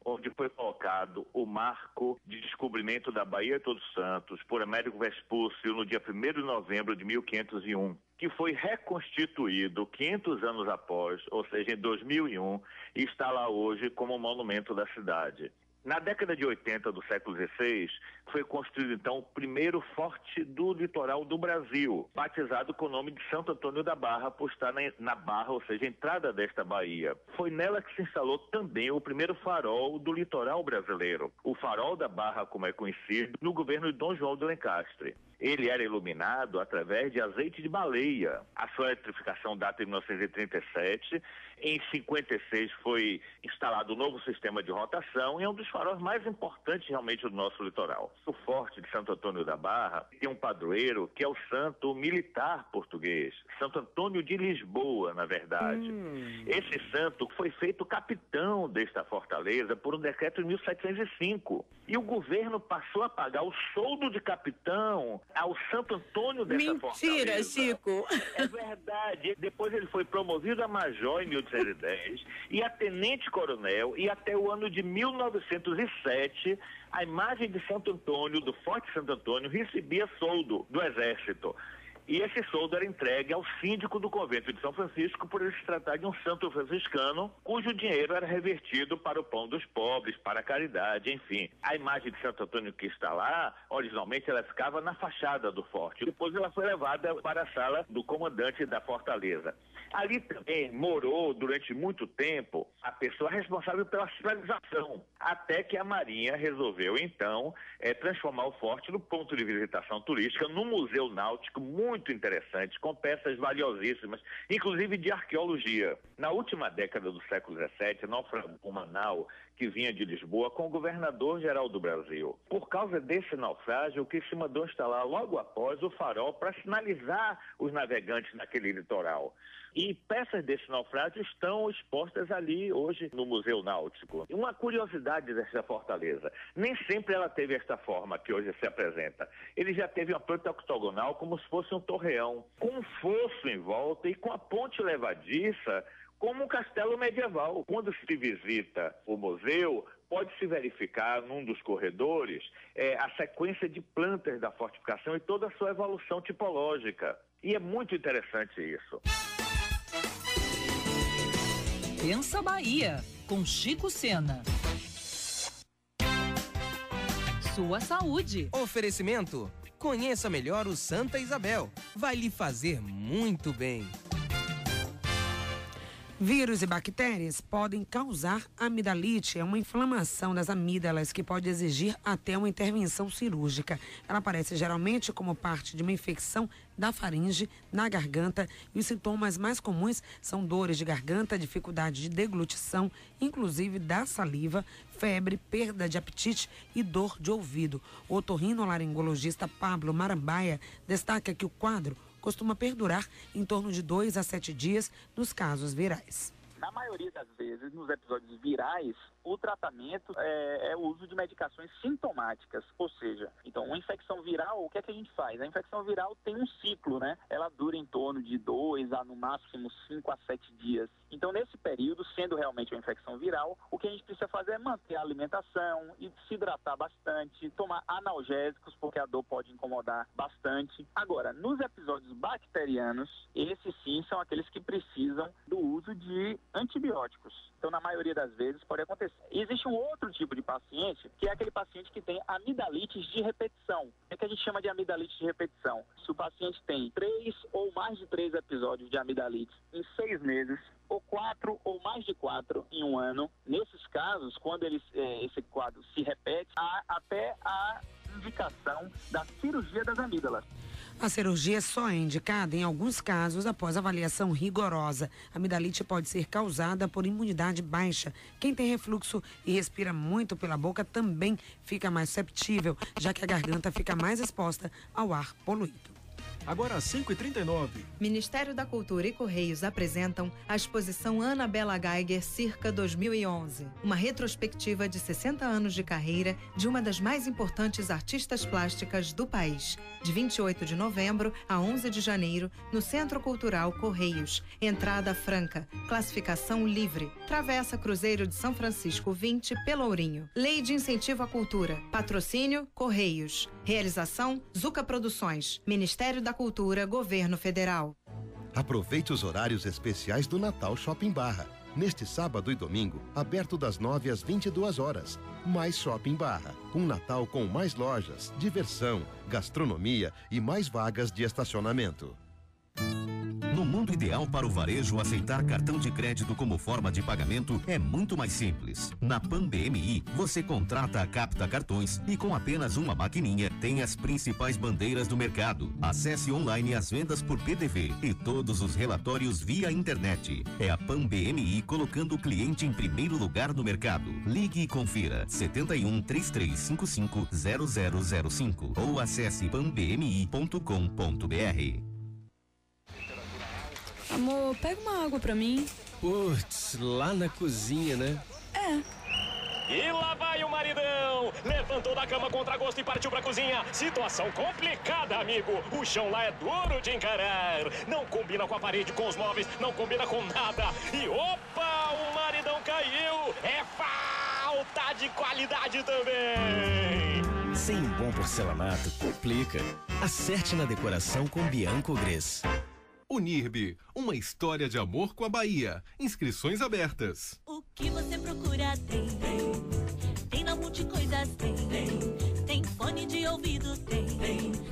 onde foi colocado o marco de descobrimento da Baía de Todos Santos por Américo Vespúcio no dia 1º de novembro de 1501, que foi reconstituído 500 anos após, ou seja, em 2001, e está lá hoje como monumento da cidade. Na década de 80 do século XVI, foi construído, então, o primeiro forte do litoral do Brasil, batizado com o nome de Santo Antônio da Barra, por estar na Barra, ou seja, a entrada desta baía. Foi nela que se instalou também o primeiro farol do litoral brasileiro, o Farol da Barra, como é conhecido, no governo de Dom João de Lencastre. Ele era iluminado através de azeite de baleia. A sua eletrificação data de 1937. Em 56 foi instalado um novo sistema de rotação e é um dos faróis mais importantes realmente do nosso litoral. O Forte de Santo Antônio da Barra tem um padroeiro que é o santo militar português, Santo Antônio de Lisboa, na verdade. Esse santo foi feito capitão desta fortaleza por um decreto de 1705. E o governo passou a pagar o soldo de capitão ao Santo Antônio dessa fortaleza. Mentira, Chico! É verdade. Depois ele foi promovido a major em 1810 e a tenente-coronel, e até o ano de 1907 a imagem de Santo Antônio, do Forte Santo Antônio, recebia soldo do Exército. E esse soldo era entregue ao síndico do convento de São Francisco por ele se tratar de um santo franciscano cujo dinheiro era revertido para o pão dos pobres, para a caridade, enfim. A imagem de Santo Antônio que está lá, originalmente ela ficava na fachada do forte. Depois ela foi levada para a sala do comandante da fortaleza. Ali também morou durante muito tempo a pessoa responsável pela sinalização, até que a Marinha resolveu então transformar o forte no ponto de visitação turística, num museu náutico muito interessante, com peças valiosíssimas, inclusive de arqueologia. Na última década do século XVII, naufragou uma nau que vinha de Lisboa com o governador-geral do Brasil. Por causa desse naufrágio, o que se mandou instalar logo após o farol para sinalizar os navegantes naquele litoral. E peças desse naufrágio estão expostas ali hoje no Museu Náutico. E uma curiosidade dessa fortaleza, nem sempre ela teve esta forma que hoje se apresenta. Ele já teve uma planta octogonal como se fosse um torreão, com um fosso em volta e com a ponte levadiça como um castelo medieval. Quando se visita o museu, pode-se verificar num dos corredores a sequência de plantas da fortificação e toda a sua evolução tipológica. E é muito interessante isso. Pensa Bahia, com Chico Sena. Sua saúde. Oferecimento. Conheça melhor o Santa Isabel. Vai lhe fazer muito bem. Vírus e bactérias podem causar amidalite, é uma inflamação das amígdalas que pode exigir até uma intervenção cirúrgica. Ela aparece geralmente como parte de uma infecção da faringe, na garganta, e os sintomas mais comuns são dores de garganta, dificuldade de deglutição, inclusive da saliva, febre, perda de apetite e dor de ouvido. O otorrinolaringologista Pablo Marambaia destaca que o quadro costuma perdurar em torno de 2 a 7 dias nos casos virais. Na maioria das vezes, nos episódios virais, o tratamento é o uso de medicações sintomáticas, ou seja, então uma infecção viral, o que é que a gente faz? A infecção viral tem um ciclo, né? Ela dura em torno de 2 a no máximo 5 a 7 dias. Então, nesse período, sendo realmente uma infecção viral, o que a gente precisa fazer é manter a alimentação e se hidratar bastante, tomar analgésicos, porque a dor pode incomodar bastante. Agora, nos episódios bacterianos, esses sim são aqueles que precisam do uso de antibióticos. Então, na maioria das vezes, pode acontecer desse. Existe um outro tipo de paciente, que é aquele paciente que tem amidalites de repetição. O que a gente chama de amidalite de repetição? Se o paciente tem 3 ou mais de 3 episódios de amidalite em 6 meses, ou 4 ou mais de 4 em um ano, nesses casos, quando esse quadro se repete, há até a indicação da cirurgia das amígdalas. A cirurgia só é indicada em alguns casos após avaliação rigorosa. A amidalite pode ser causada por imunidade baixa. Quem tem refluxo e respira muito pela boca também fica mais susceptível, já que a garganta fica mais exposta ao ar poluído. Agora às 5h39. Ministério da Cultura e Correios apresentam a exposição Anabela Geiger Circa 2011, uma retrospectiva de 60 anos de carreira de uma das mais importantes artistas plásticas do país. De 28 de novembro a 11 de janeiro, no Centro Cultural Correios. Entrada franca, classificação livre. Travessa Cruzeiro de São Francisco 20, Pelourinho. Lei de Incentivo à Cultura. Patrocínio Correios. Realização Zuca Produções. Ministério da Cultura, Governo Federal. Aproveite os horários especiais do Natal Shopping Barra. Neste sábado e domingo, aberto das 9 às 22 horas. Mais Shopping Barra. Um Natal com mais lojas, diversão, gastronomia e mais vagas de estacionamento. No mundo ideal para o varejo, aceitar cartão de crédito como forma de pagamento é muito mais simples. Na PAN-BMI, você contrata a Capta Cartões e com apenas uma maquininha tem as principais bandeiras do mercado. Acesse online as vendas por PDV e todos os relatórios via internet. É a PAN-BMI colocando o cliente em primeiro lugar no mercado. Ligue e confira 71 3355 0005 ou acesse panbmi.com.br. Amor, pega uma água pra mim. Putz, lá na cozinha, né? É. E lá vai o maridão. Levantou da cama contra gosto e partiu pra cozinha. Situação complicada, amigo. O chão lá é duro de encarar. Não combina com a parede, com os móveis, não combina com nada. E opa, o maridão caiu. É falta de qualidade também. Sem um bom porcelanato, complica. Acerte na decoração com Bianco Gres. Unirb, uma história de amor com a Bahia. Inscrições abertas. O que você procura tem. Tem na Multicoisas tem. Tem fone de ouvido tem.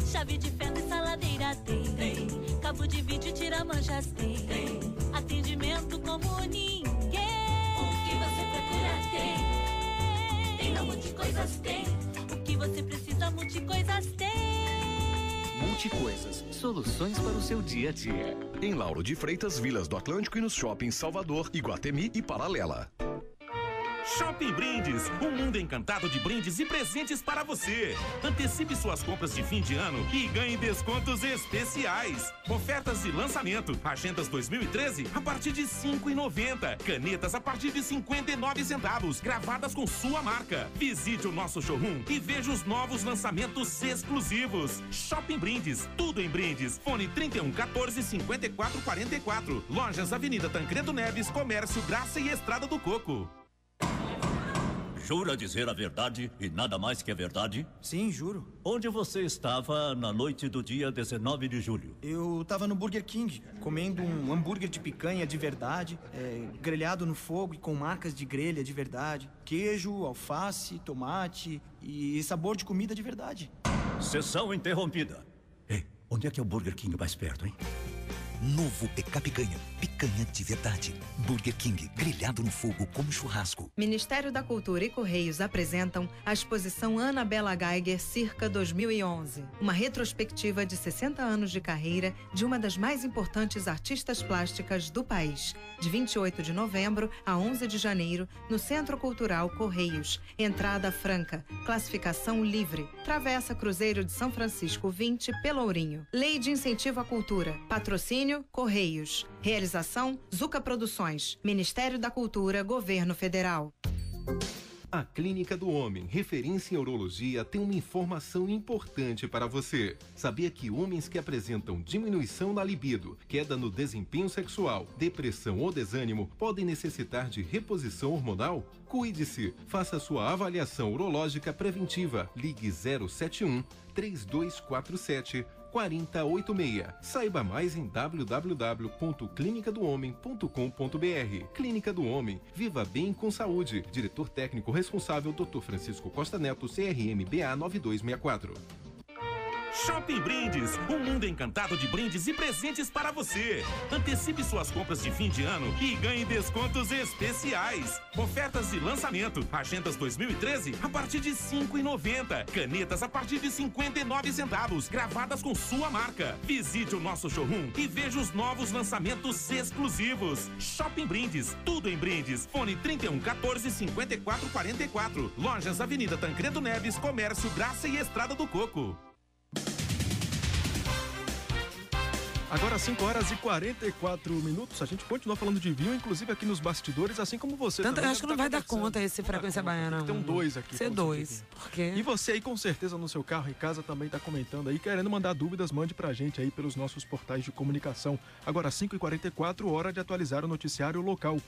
Chave de fenda e saladeira tem. Cabo de vídeo e tira-manchas tem. Atendimento como ninguém. O que você procura tem. Tem na Multicoisas tem. O que você precisa, Multicoisas tem. Multicoisas, soluções para o seu dia a dia. Em Lauro de Freitas, Vilas do Atlântico e nos shoppings Salvador, Iguatemi e Paralela. Shopping Brindes, um mundo encantado de brindes e presentes para você. Antecipe suas compras de fim de ano e ganhe descontos especiais. Ofertas de lançamento, agendas 2013 a partir de R$ 5,90. Canetas a partir de 59 centavos, gravadas com sua marca. Visite o nosso showroom e veja os novos lançamentos exclusivos. Shopping Brindes, tudo em brindes. Fone 31 14 54 44. Lojas Avenida Tancredo Neves, Comércio, Graça e Estrada do Coco. Jura dizer a verdade e nada mais que a verdade? Sim, juro. Onde você estava na noite do dia 19 de julho? Eu estava no Burger King, comendo um hambúrguer de picanha de verdade, grelhado no fogo e com marcas de grelha de verdade, queijo, alface, tomate e sabor de comida de verdade. Sessão interrompida. Ei, onde é que é o Burger King mais perto, hein? Novo PK Picanha. Picanha de verdade. Burger King, grelhado no fogo como churrasco. Ministério da Cultura e Correios apresentam a exposição Anabela Geiger Circa 2011, uma retrospectiva de 60 anos de carreira de uma das mais importantes artistas plásticas do país. De 28 de novembro a 11 de janeiro, no Centro Cultural Correios. Entrada franca, classificação livre. Travessa Cruzeiro de São Francisco 20, Pelourinho. Lei de Incentivo à Cultura. Patrocínio Correios. Realização Zuca Produções. Ministério da Cultura, Governo Federal. A Clínica do Homem, referência em urologia, tem uma informação importante para você. Sabia que homens que apresentam diminuição na libido, queda no desempenho sexual, depressão ou desânimo podem necessitar de reposição hormonal? Cuide-se. Faça sua avaliação urológica preventiva. Ligue 071 3247 4086. Saiba mais em www.clinicadohomem.com.br. Clínica do Homem. Viva bem com saúde. Diretor técnico responsável, Dr. Francisco Costa Neto, CRM BA 9264. Shopping Brindes, um mundo encantado de brindes e presentes para você. Antecipe suas compras de fim de ano e ganhe descontos especiais. Ofertas de lançamento, agendas 2013 a partir de R$ 5,90. Canetas a partir de 59 centavos, gravadas com sua marca. Visite o nosso showroom e veja os novos lançamentos exclusivos. Shopping Brindes, tudo em brindes. Fone 3114-5444. Lojas Avenida Tancredo Neves, Comércio, Graça e Estrada do Coco. Agora 5 horas e 44 minutos, a gente continua falando de vinho, inclusive aqui nos bastidores, assim como você Tanto, também. Eu acho que não vai dar conta esse Frequência Baiana. Tem dois aqui. Ser dois. Por quê? E você aí com certeza no seu carro em casa também tá comentando aí, querendo mandar dúvidas, mande pra gente aí pelos nossos portais de comunicação. Agora 5h44, hora de atualizar o noticiário local.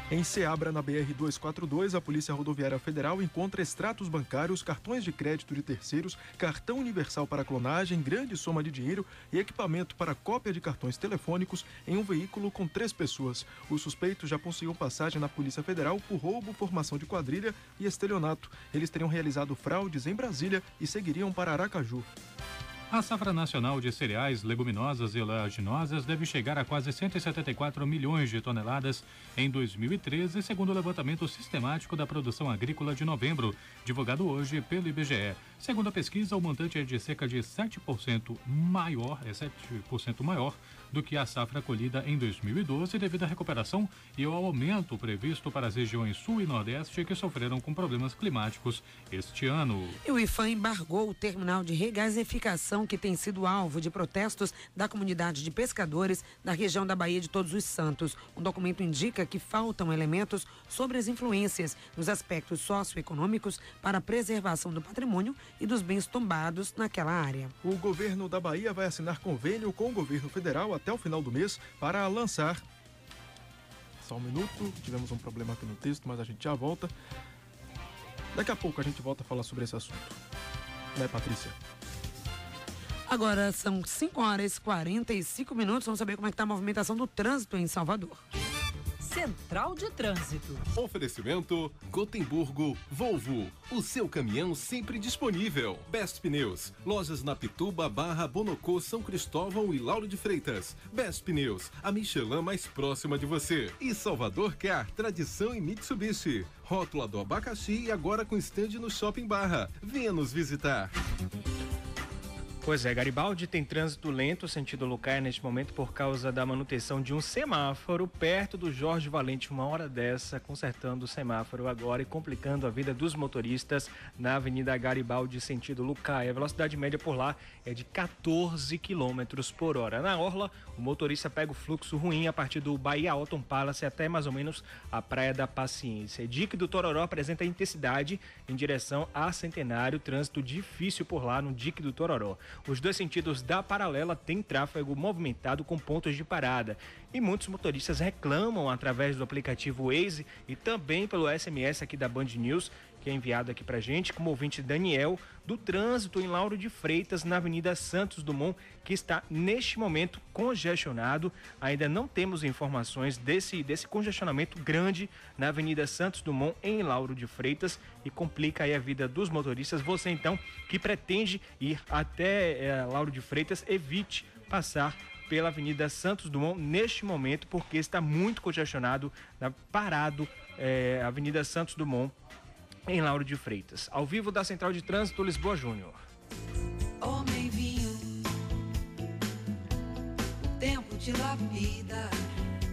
Em Ceabra, na BR-242, a Polícia Rodoviária Federal encontra extratos bancários, cartões de crédito de terceiros, cartão universal para clonagem, grande soma de dinheiro e equipamento para cópia de cartões telefônicos em um veículo com 3 pessoas. Os suspeitos já possuíam passagem na Polícia Federal por roubo, formação de quadrilha e estelionato. Eles teriam realizado fraudes em Brasília e seguiriam para Aracaju. A safra nacional de cereais, leguminosas e oleaginosas deve chegar a quase 174 milhões de toneladas em 2013, segundo o levantamento sistemático da produção agrícola de novembro, divulgado hoje pelo IBGE. Segundo a pesquisa, o montante é de cerca de 7% maior do que a safra colhida em 2012, devido à recuperação e ao aumento previsto para as regiões Sul e Nordeste que sofreram com problemas climáticos este ano. E o IFAM embargou o terminal de regasificação que tem sido alvo de protestos da comunidade de pescadores da região da Baía de Todos os Santos. O documento indica que faltam elementos sobre as influências nos aspectos socioeconômicos para a preservação do patrimônio e dos bens tombados naquela área. O governo da Bahia vai assinar convênio com o governo federal até o final do mês para lançar... Só um minuto, tivemos um problema aqui no texto, mas a gente já volta. Daqui a pouco a gente volta a falar sobre esse assunto. Né, Patrícia? Agora são 5 horas e 45 minutos. Vamos saber como é que está a movimentação do trânsito em Salvador. Central de Trânsito. Oferecimento Gotemburgo Volvo. O seu caminhão sempre disponível. Best Pneus. Lojas na Pituba, Barra, Bonocô, São Cristóvão e Lauro de Freitas. Best Pneus. A Michelin mais próxima de você. E Salvador Car. Tradição em Mitsubishi. Rótula do abacaxi e agora com estande no Shopping Barra. Venha nos visitar. Pois é, Garibaldi tem trânsito lento sentido Lucaia neste momento por causa da manutenção de um semáforo perto do Jorge Valente, uma hora dessa, consertando o semáforo agora e complicando a vida dos motoristas na Avenida Garibaldi sentido Lucaia. A velocidade média por lá é de 14 km por hora. Na orla, o motorista pega o fluxo ruim a partir do Bahia Autumn Palace até mais ou menos a Praia da Paciência. Dique do Tororó apresenta intensidade em direção a Centenário, trânsito difícil por lá no Dique do Tororó. Os dois sentidos da paralela têm tráfego movimentado com pontos de parada. E muitos motoristas reclamam através do aplicativo Waze e também pelo SMS aqui da Band News, que é enviado aqui pra gente, como ouvinte Daniel, do trânsito em Lauro de Freitas, na Avenida Santos Dumont, que está neste momento congestionado. Ainda não temos informações desse congestionamento grande na Avenida Santos Dumont, em Lauro de Freitas, e complica aí a vida dos motoristas. Você, então, que pretende ir até Lauro de Freitas, evite passar pela Avenida Santos Dumont neste momento, porque está muito congestionado, parado, Avenida Santos Dumont, em Lauro de Freitas. Ao vivo da Central de Trânsito, Lisboa Júnior. Homem vinho, o tempo te lapida.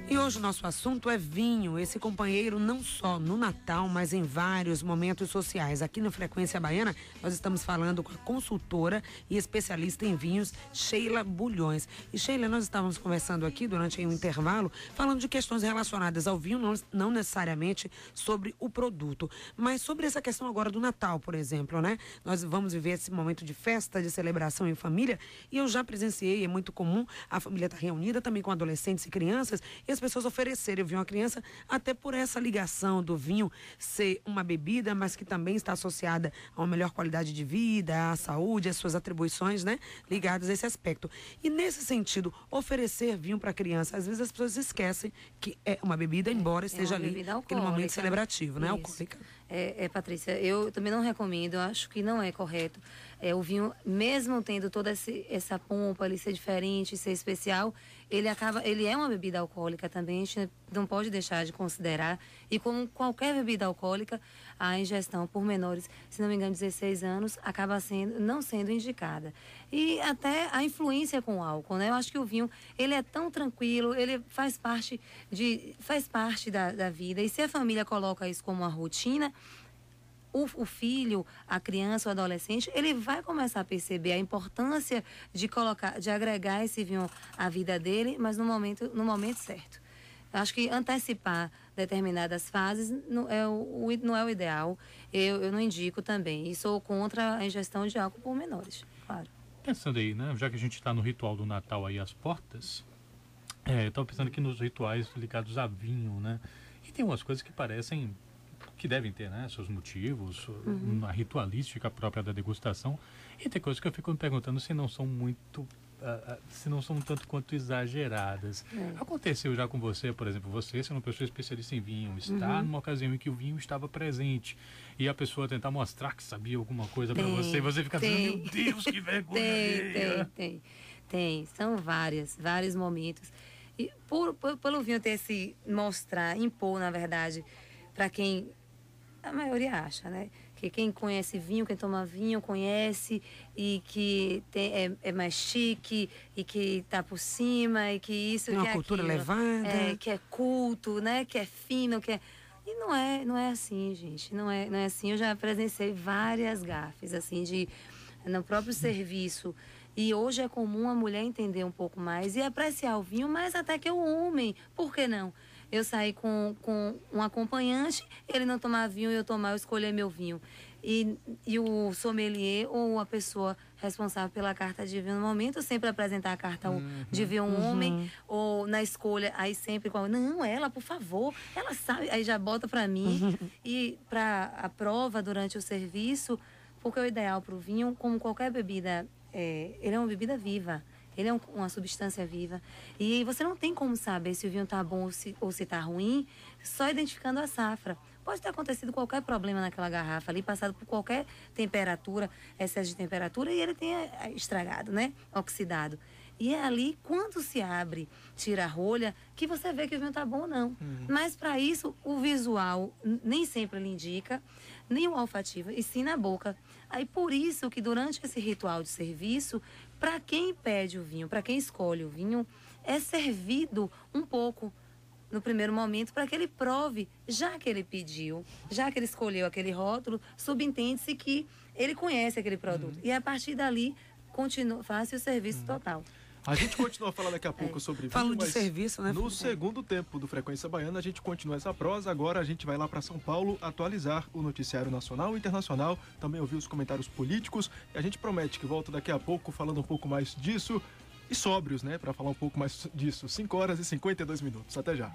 E hoje o nosso assunto é vinho, esse companheiro não só no Natal, mas em vários momentos sociais. Aqui no Frequência Baiana, nós estamos falando com a consultora e especialista em vinhos, Sheila Bulhões. E Sheila, nós estávamos conversando aqui durante um intervalo, falando de questões relacionadas ao vinho, não necessariamente sobre o produto, mas sobre essa questão agora do Natal, por exemplo, né? Nós vamos viver esse momento de festa, de celebração em família, e eu já presenciei, é muito comum a família estar reunida também com adolescentes e crianças, as pessoas oferecerem o vinho à criança, até por essa ligação do vinho ser uma bebida, mas que também está associada a uma melhor qualidade de vida, à saúde, às suas atribuições, né, ligadas a esse aspecto. E nesse sentido, oferecer vinho para a criança, às vezes as pessoas esquecem que é uma bebida, embora esteja ali naquele momento celebrativo, né, alcoólica. Patrícia, eu também não recomendo, eu acho que não é correto. O vinho, mesmo tendo toda essa pompa, ele ser diferente, ser especial, ele é uma bebida alcoólica também, a gente não pode deixar de considerar. E como qualquer bebida alcoólica, a ingestão por menores, se não me engano, 16 anos, acaba não sendo indicada. E até a influência com o álcool, né? Eu acho que o vinho, ele é tão tranquilo, ele faz parte da vida. E se a família coloca isso como uma rotina, o filho, a criança, o adolescente, ele vai começar a perceber a importância de agregar esse vinho à vida dele, mas no momento certo. Eu acho que antecipar determinadas fases não é o ideal. Eu não indico também. E sou contra a ingestão de álcool por menores, claro. Pensando aí, né? Já que a gente está no ritual do Natal aí às portas, estou pensando aqui nos rituais ligados a vinho, né? E tem umas coisas que parecem que devem ter, né, seus motivos, a ritualística própria da degustação, e tem coisas que eu fico me perguntando se não são muito, se não são tanto quanto exageradas. Aconteceu já com você, por exemplo, você sendo uma pessoa especialista em vinho, está numa ocasião em que o vinho estava presente e a pessoa tentar mostrar que sabia alguma coisa para você, e você fica dizendo, meu Deus, que vergonha. Tem, são vários momentos. E pelo vinho ter se mostrar, impor, na verdade, para quem a maioria acha, né? Que quem conhece vinho, quem toma vinho, conhece e que é mais chique e que tá por cima e que isso, tem que uma cultura elevada. Que é culto, né? Que é fino, que é... E não é assim, gente. Não é assim. Eu já presenciei várias gafes, assim, no próprio serviço. E hoje é comum a mulher entender um pouco mais e apreciar o vinho, mais até que o homem. Por que não? Eu saí com um acompanhante, ele não tomar vinho e eu escolher meu vinho. E o sommelier ou a pessoa responsável pela carta de vinho, no momento, sempre apresentar a carta de vinho a um homem, ou na escolha, aí sempre com não, ela, por favor, ela sabe, aí já bota para mim. E para a prova durante o serviço, porque o ideal para o vinho, como qualquer bebida, ele é uma bebida viva. Ele é uma substância viva. E você não tem como saber se o vinho está bom ou se está ruim, só identificando a safra. Pode ter acontecido qualquer problema naquela garrafa ali, passado por qualquer temperatura, excesso de temperatura, e ele tenha estragado, né? Oxidado. E é ali, quando se abre, tira a rolha, que você vê que o vinho está bom ou não. Mas, para isso, o visual nem sempre ele indica, nem o olfativo, e sim na boca. Aí, por isso que durante esse ritual de serviço, para quem pede o vinho, para quem escolhe o vinho, é servido um pouco no primeiro momento para que ele prove, já que ele pediu, já que ele escolheu aquele rótulo, subentende-se que ele conhece aquele produto. E a partir dali, faça o serviço total. A gente continua a falar daqui a pouco sobre vinho, Falando de serviço, né? No segundo tempo do Frequência Baiana, a gente continua essa prosa. Agora a gente vai lá para São Paulo atualizar o noticiário nacional e internacional, também ouvir os comentários políticos. E a gente promete que volta daqui a pouco falando um pouco mais disso e sóbrios, né? Para falar um pouco mais disso. 5h52. Até já.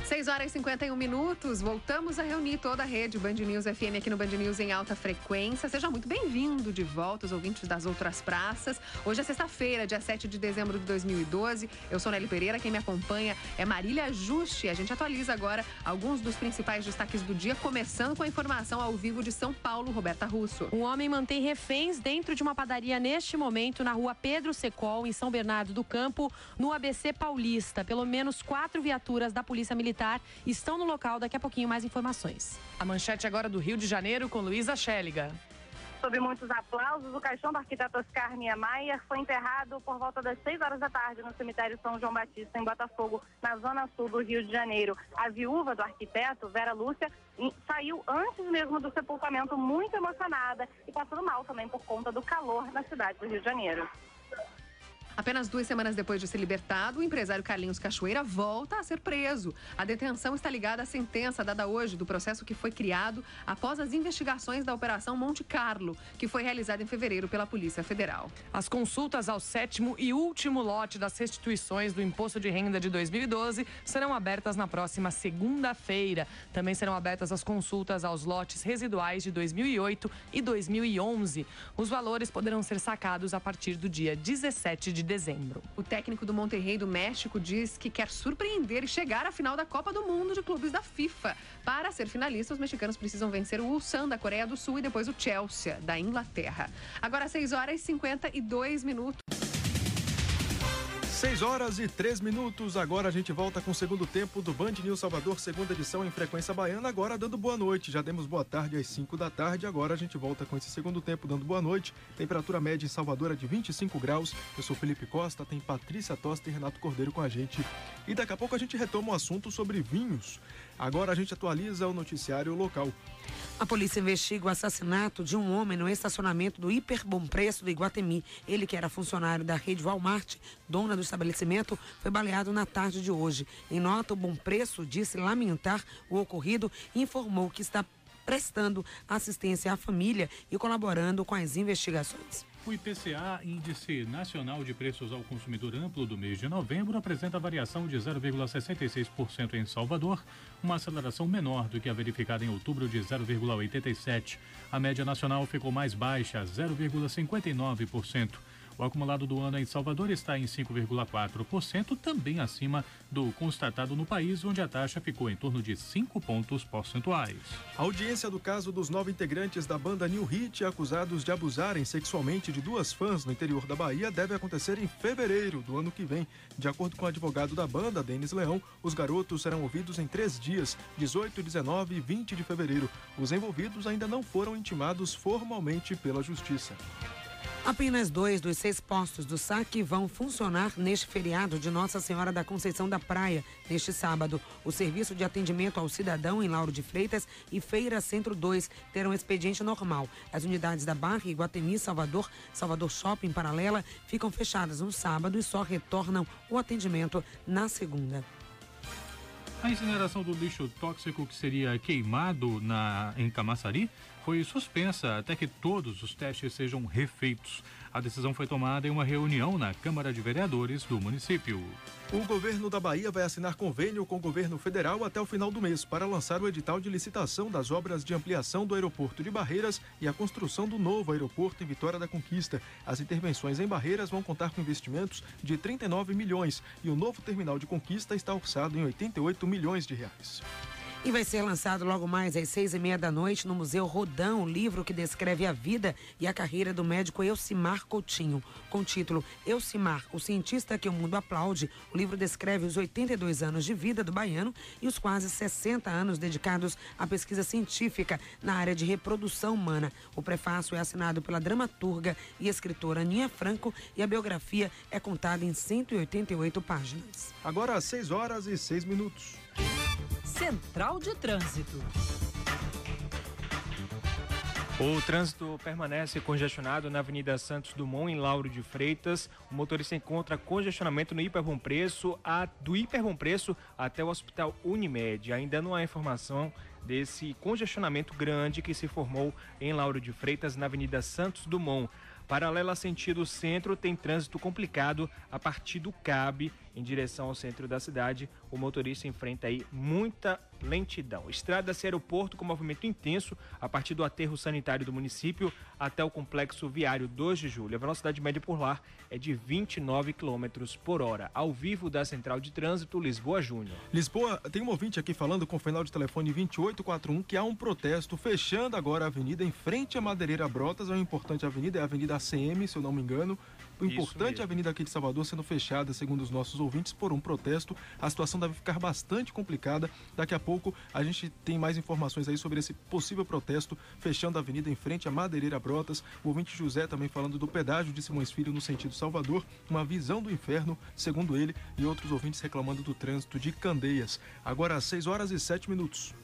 6h51. Voltamos a reunir toda a rede Band News FM aqui no Band News em alta frequência. Seja muito bem-vindo de volta, os ouvintes das outras praças. Hoje é sexta-feira, dia 7 de dezembro de 2012. Eu sou Nelly Pereira, quem me acompanha é Marília Juste. A gente atualiza agora alguns dos principais destaques do dia, começando com a informação ao vivo de São Paulo, Roberta Russo. Um homem mantém reféns dentro de uma padaria neste momento na rua Pedro Secol, em São Bernardo do Campo, no ABC Paulista. Pelo menos 4 viaturas da Polícia Militar estão no local. Daqui a pouquinho mais informações. A manchete agora do Rio de Janeiro com Luísa Schelliga. Sob muitos aplausos, o caixão da arquiteta Oscar Niemeyer foi enterrado por volta das 6h da tarde no cemitério São João Batista, em Botafogo, na zona sul do Rio de Janeiro. A viúva do arquiteto, Vera Lúcia, saiu antes mesmo do sepultamento muito emocionada e passando mal também por conta do calor na cidade do Rio de Janeiro. Apenas 2 semanas depois de ser libertado, o empresário Carlinhos Cachoeira volta a ser preso. A detenção está ligada à sentença dada hoje do processo que foi criado após as investigações da Operação Monte Carlo, que foi realizada em fevereiro pela Polícia Federal. As consultas ao 7º e último lote das restituições do Imposto de Renda de 2012 serão abertas na próxima segunda-feira. Também serão abertas as consultas aos lotes residuais de 2008 e 2011. Os valores poderão ser sacados a partir do dia 17 de dezembro. O técnico do Monterrey do México diz que quer surpreender e chegar à final da Copa do Mundo de Clubes da FIFA. Para ser finalista, os mexicanos precisam vencer o Ulsan da Coreia do Sul e depois o Chelsea da Inglaterra. Agora 6h52. 6h03. Agora a gente volta com o segundo tempo do Band News Salvador, segunda edição em frequência baiana. Agora dando boa noite. Já demos boa tarde às 5 da tarde. Agora a gente volta com esse segundo tempo dando boa noite. Temperatura média em Salvador é de 25 graus. Eu sou Felipe Costa, tem Patrícia Tosta e Renato Cordeiro com a gente. E daqui a pouco a gente retoma o assunto sobre vinhos. Agora a gente atualiza o noticiário local. A polícia investiga o assassinato de um homem no estacionamento do Hiper Bom Preço do Iguatemi. Ele, que era funcionário da rede Walmart, dona do estabelecimento, foi baleado na tarde de hoje. Em nota, o Bom Preço disse lamentar o ocorrido e informou que está prestando assistência à família e colaborando com as investigações. O IPCA, Índice Nacional de Preços ao Consumidor Amplo do mês de novembro, apresenta variação de 0,66% em Salvador, uma aceleração menor do que a verificada em outubro de 0,87%. A média nacional ficou mais baixa, 0,59%. O acumulado do ano em Salvador está em 5,4%, também acima do constatado no país, onde a taxa ficou em torno de 5 pontos percentuais. A audiência do caso dos 9 integrantes da banda New Hit acusados de abusarem sexualmente de 2 fãs no interior da Bahia deve acontecer em fevereiro do ano que vem. De acordo com o advogado da banda, Denis Leão, os garotos serão ouvidos em 3 dias, 18, 19 e 20 de fevereiro. Os envolvidos ainda não foram intimados formalmente pela Justiça. Apenas 2 dos 6 postos do saque vão funcionar neste feriado de Nossa Senhora da Conceição da Praia, neste sábado. O Serviço de Atendimento ao Cidadão em Lauro de Freitas e Feira Centro 2 terão expediente normal. As unidades da Barra, Iguatemi, Salvador Shopping Paralela ficam fechadas no sábado e só retornam o atendimento na segunda. A incineração do lixo tóxico que seria queimado em Camaçari foi suspensa até que todos os testes sejam refeitos. A decisão foi tomada em uma reunião na Câmara de Vereadores do município. O governo da Bahia vai assinar convênio com o governo federal até o final do mês para lançar o edital de licitação das obras de ampliação do aeroporto de Barreiras e a construção do novo aeroporto em Vitória da Conquista. As intervenções em Barreiras vão contar com investimentos de 39 milhões e o novo terminal de Conquista está orçado em 88 milhões de reais. E vai ser lançado logo mais às 6h30 da noite no Museu Rodão, o livro que descreve a vida e a carreira do médico Elcimar Coutinho. Com o título Elcimar, o cientista que o mundo aplaude, o livro descreve os 82 anos de vida do baiano e os quase 60 anos dedicados à pesquisa científica na área de reprodução humana. O prefácio é assinado pela dramaturga e escritora Aninha Franco e a biografia é contada em 188 páginas. Agora às 6h06. Central de Trânsito. O trânsito permanece congestionado na Avenida Santos Dumont, em Lauro de Freitas. O motorista encontra congestionamento no Hiper Bom Preço, do Hiper Bom Preço até o Hospital Unimed. Ainda não há informação desse congestionamento grande que se formou em Lauro de Freitas, na Avenida Santos Dumont. Paralela sentido centro, tem trânsito complicado a partir do CAB em direção ao centro da cidade. O motorista enfrenta aí muita lentidão. Estrada-se aeroporto com movimento intenso a partir do aterro sanitário do município até o complexo viário 2 de julho. A velocidade média por lá é de 29 km por hora. Ao vivo da Central de Trânsito, Lisboa Júnior. Lisboa, tem um ouvinte aqui falando com o final de telefone 2841 que há um protesto fechando agora a avenida em frente à Madeireira Brotas. É uma importante avenida, é a Avenida ACM, se eu não me engano. O importante avenida aqui de Salvador sendo fechada, segundo os nossos ouvintes, por um protesto. A situação deve ficar bastante complicada. Daqui a pouco a gente tem mais informações aí sobre esse possível protesto, fechando a avenida em frente à Madeireira Brotas. O ouvinte José também falando do pedágio de Simões Filho no sentido Salvador, uma visão do inferno, segundo ele, e outros ouvintes reclamando do trânsito de Candeias. Agora às 6h07.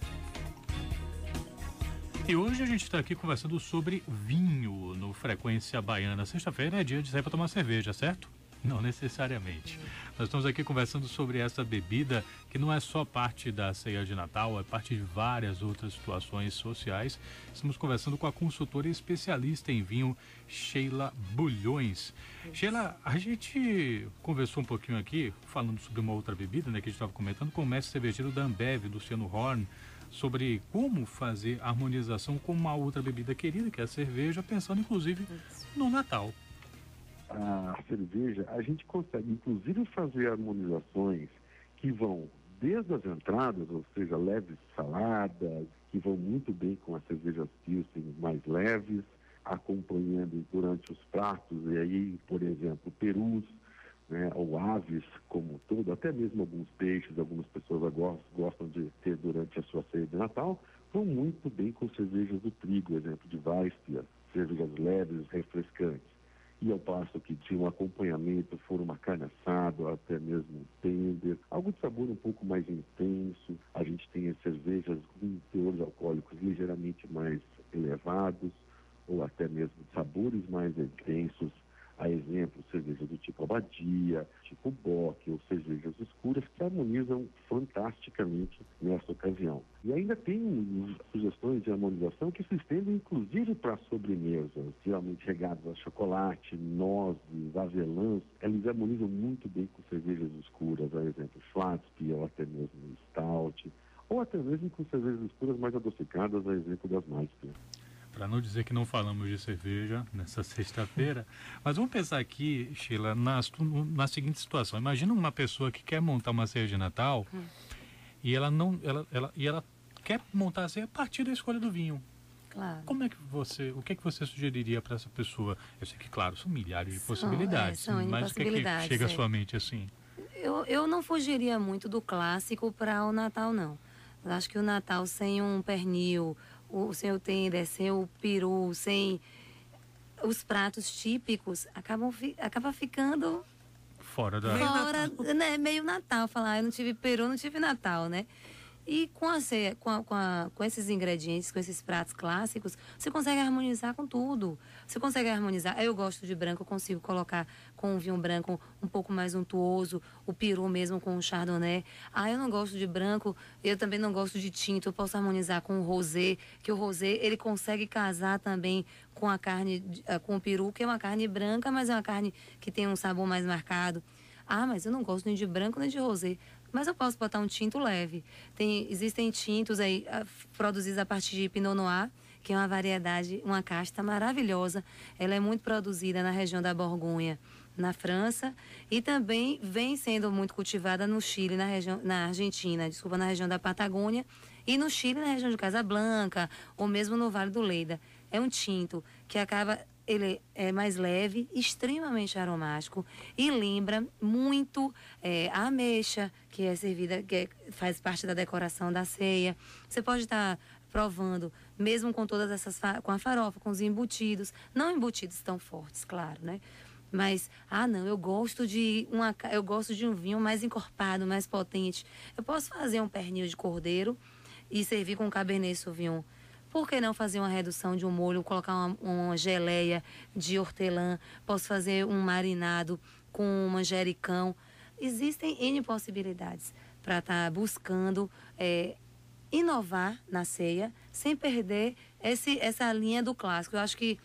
E hoje a gente está aqui conversando sobre vinho no Frequência Baiana. Sexta-feira é dia de sair para tomar cerveja, certo? Não necessariamente. Nós estamos aqui conversando sobre essa bebida que não é só parte da ceia de Natal, é parte de várias outras situações sociais. Estamos conversando com a consultora especialista em vinho, Sheila Bulhões. Sheila, a gente conversou um pouquinho aqui, falando sobre uma outra bebida, né, que a gente estava comentando, com o mestre cervejeiro da Ambev, Luciano Horn, sobre como fazer a harmonização com uma outra bebida querida, que é a cerveja, pensando inclusive no Natal. A cerveja, a gente consegue inclusive fazer harmonizações que vão desde as entradas, ou seja, leves saladas, que vão muito bem com as cervejas pilsen mais leves, acompanhando durante os pratos, e aí, por exemplo, perus, né, ou aves como todo, até mesmo alguns peixes, algumas pessoas gostam de ter durante a sua ceia de Natal, vão muito bem com cervejas do trigo, exemplo de Weissbier, cervejas leves, refrescantes. E ao passo que tinha um acompanhamento, for uma carne assada, ou até mesmo um tender, algo de sabor um pouco mais intenso. A gente tem as cervejas com teores alcoólicos ligeiramente mais elevados, ou até mesmo sabores mais intensos. A exemplo, cerveja do tipo Abadia, tipo Bock, ou cervejas escuras que harmonizam fantasticamente nessa ocasião. E ainda tem sugestões de harmonização que se estendem inclusive para sobremesas, geralmente regadas a chocolate, nozes, avelãs. Eles harmonizam muito bem com cervejas escuras, a exemplo, Schwarzbier, ou até mesmo Stout, ou até mesmo com cervejas escuras mais adocicadas, a exemplo das Maltbier. Para não dizer que não falamos de cerveja nessa sexta-feira, mas vamos pensar aqui, Sheila, na seguinte situação. Imagina uma pessoa que quer montar uma ceia de Natal e ela quer montar a ceia a partir da escolha do vinho. Claro. O que você sugeriria para essa pessoa? Eu sei que, claro, são milhares de possibilidades, mas o que chega à sua mente assim? Eu não fugiria muito do clássico para o Natal, não. Eu acho que o Natal sem um pernil, sem o tender, sem o peru, sem os pratos típicos, acaba ficando fora, né? Meio Natal. Falar, eu não tive peru, não tive Natal, né? E com esses ingredientes, com esses pratos clássicos, você consegue harmonizar com tudo. Você consegue harmonizar. Eu gosto de branco, eu consigo colocar com um vinho branco um pouco mais untuoso, o peru mesmo com o chardonnay. Eu não gosto de branco, eu também não gosto de tinto. Eu posso harmonizar com o rosé, que o rosé ele consegue casar também com a carne, com o peru, que é uma carne branca, mas é uma carne que tem um sabor mais marcado. Mas eu não gosto nem de branco nem de rosé. Mas eu posso botar um tinto leve. Existem tintos aí produzidos a partir de Pinot Noir, que é uma variedade, uma casta maravilhosa. Ela é muito produzida na região da Borgonha, na França, e também vem sendo muito cultivada no Chile, na região da Patagônia, e no Chile, na região de Casablanca, ou mesmo no Vale do Leida. É um tinto que ele é mais leve, extremamente aromático e lembra muito a ameixa, que é servida, faz parte da decoração da ceia. Você pode estar provando, mesmo com todas essas, com a farofa, com os embutidos, não embutidos tão fortes, claro, né? Mas, eu gosto de um vinho mais encorpado, mais potente. Eu posso fazer um pernil de cordeiro e servir com Cabernet Sauvignon. Por que não fazer uma redução de um molho, colocar uma geleia de hortelã? Posso fazer um marinado com manjericão. Existem N possibilidades para estar buscando inovar na ceia, sem perder essa linha do clássico. Eu acho que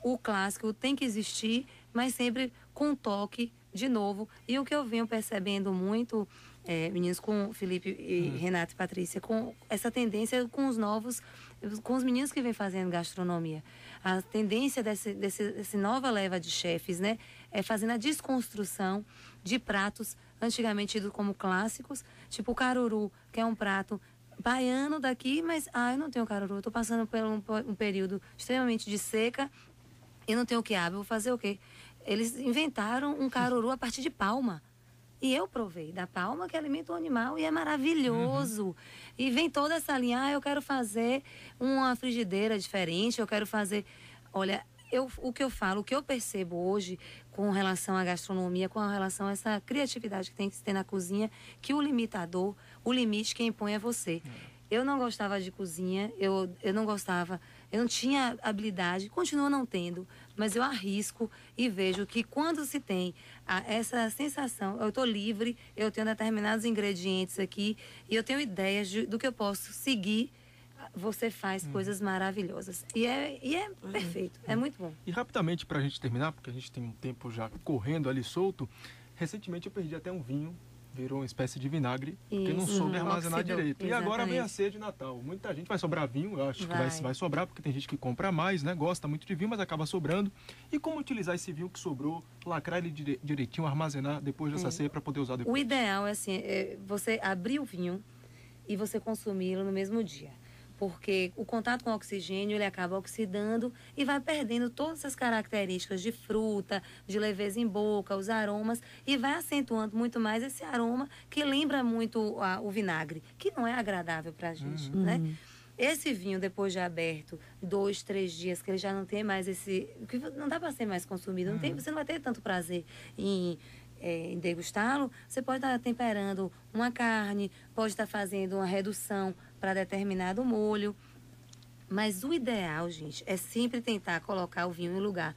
o clássico tem que existir, mas sempre com um toque de novo. E o que eu venho percebendo muito, meninos, com o Felipe e Renato e Patrícia, com essa tendência com os meninos que vêm fazendo gastronomia. A tendência desse nova leva de chefes, né, é fazendo a desconstrução de pratos antigamente tidos como clássicos, tipo o caruru, que é um prato baiano daqui, mas eu não tenho caruru, eu estou passando por um período extremamente de seca e não tenho quiabo, vou fazer o quê? Eles inventaram um caruru a partir de palma. E eu provei da palma, que alimenta o animal, e é maravilhoso. E vem toda essa linha, eu quero fazer uma frigideira diferente, eu quero fazer... Olha, o que eu percebo hoje com relação à gastronomia, com relação a essa criatividade que tem que ter na cozinha, que o limite quem impõe é você. Eu não gostava de cozinha, eu não gostava, Eu não tinha habilidade, continuo não tendo, mas eu arrisco e vejo que quando se tem essa sensação, eu estou livre, eu tenho determinados ingredientes aqui e eu tenho ideias do que eu posso seguir, você faz coisas maravilhosas. E é perfeito, é muito bom. E rapidamente, para a gente terminar, porque a gente tem um tempo já correndo ali solto, recentemente eu perdi até um vinho, virou uma espécie de vinagre, porque não soube armazenar direito. Exatamente. E agora vem a ceia de Natal. Muita gente vai sobrar vinho, eu acho que vai sobrar, porque tem gente que compra mais, né? Gosta muito de vinho, mas acaba sobrando. E como utilizar esse vinho que sobrou, lacrar ele direitinho, armazenar depois dessa ceia para poder usar depois? O ideal é assim, você abrir o vinho e você consumi-lo no mesmo dia. Porque o contato com o oxigênio, ele acaba oxidando e vai perdendo todas essas características de fruta, de leveza em boca, os aromas, e vai acentuando muito mais esse aroma que lembra muito o vinagre, que não é agradável para a gente, né? Esse vinho, depois de aberto, 2, 3 dias, que ele já não tem mais esse... que não dá para ser mais consumido, você não vai ter tanto prazer em degustá-lo. Você pode estar temperando uma carne, pode estar fazendo uma redução para determinado molho. Mas o ideal, gente, é sempre tentar colocar o vinho em lugar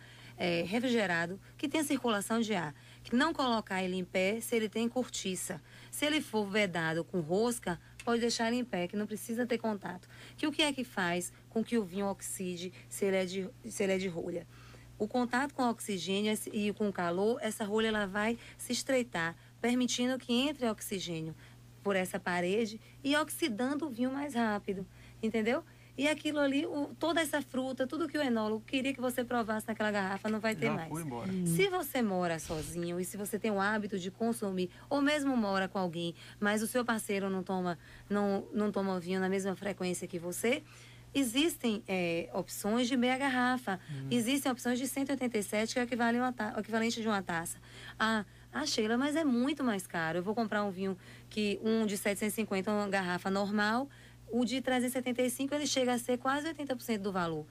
refrigerado, que tenha circulação de ar. Que não colocar ele em pé se ele tem cortiça. Se ele for vedado com rosca, pode deixar ele em pé, que não precisa ter contato. Que o que é que faz com que o vinho oxide se ele é de rolha? O contato com o oxigênio e com o calor, essa rolha ela vai se estreitar, permitindo que entre oxigênio por essa parede e oxidando o vinho mais rápido, entendeu? E aquilo ali, toda essa fruta, tudo que o enólogo queria que você provasse naquela garrafa, não vai ter mais. Foi embora. Se você mora sozinho e se você tem o hábito de consumir, ou mesmo mora com alguém, mas o seu parceiro não toma vinho na mesma frequência que você, existem opções de meia garrafa. Existem opções de 187, que é o equivalente de uma taça. Sheila, mas é muito mais caro. Eu vou comprar um vinho de 750, uma garrafa normal. O de 375, ele chega a ser quase 80% do valor.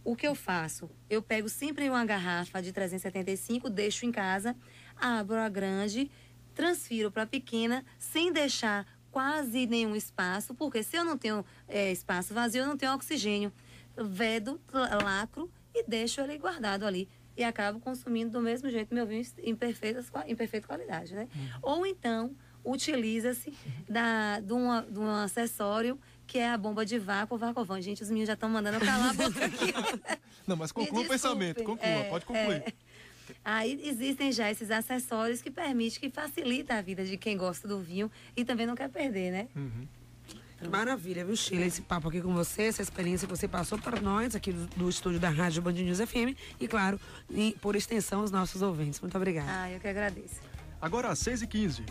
O que eu faço? Eu pego sempre uma garrafa de 375, deixo em casa, abro a grande, transfiro para a pequena, sem deixar quase nenhum espaço, porque se eu não tenho espaço vazio, eu não tenho oxigênio. Vedo, lacro e deixo ele guardado ali. E acabo consumindo do mesmo jeito meu vinho em perfeita qualidade, né? Ou então, utiliza-se de um acessório que é a bomba de vácuo, Vacovan. Gente, os meninos já estão mandando eu calar a boca aqui. Não, mas conclua o pensamento, pode concluir. Aí existem já esses acessórios que permitem, que facilita a vida de quem gosta do vinho e também não quer perder, né? Maravilha, viu, Sheila? Esse papo aqui com você, essa experiência que você passou para nós aqui do estúdio da Rádio Band News FM e, claro, por extensão, os nossos ouvintes. Muito obrigada. Eu que agradeço. Agora às 6h15.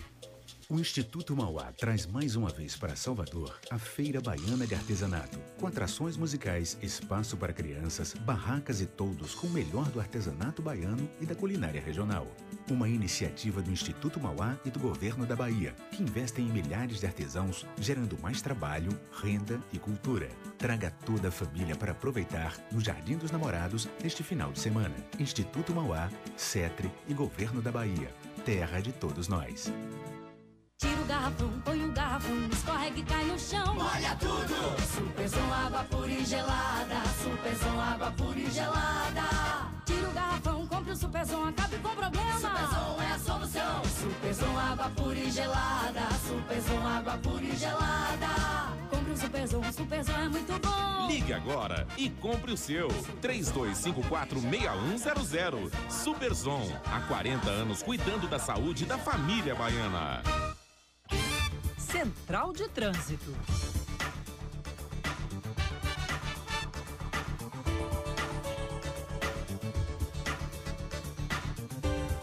O Instituto Mauá traz mais uma vez para Salvador a Feira Baiana de Artesanato, com atrações musicais, espaço para crianças, barracas e toldos com o melhor do artesanato baiano e da culinária regional. Uma iniciativa do Instituto Mauá e do Governo da Bahia, que investem em milhares de artesãos, gerando mais trabalho, renda e cultura. Traga toda a família para aproveitar no Jardim dos Namorados neste final de semana. Instituto Mauá, CETRE e Governo da Bahia, terra de todos nós. Tira o garrafão, põe o garrafão, escorrega e cai no chão. Molha tudo! Superzão, água pura e gelada. Superzão, água pura e gelada. Tira o garrafão, compre o Superzão, acabe com o problema. Superzão é a solução. Superzão, água pura e gelada. Superzão, água pura e gelada. Compre o Superzão, Superzão é muito bom. Ligue agora e compre o seu. 3254-6100. Superzão, há 40 anos cuidando da saúde da família baiana. Central de Trânsito.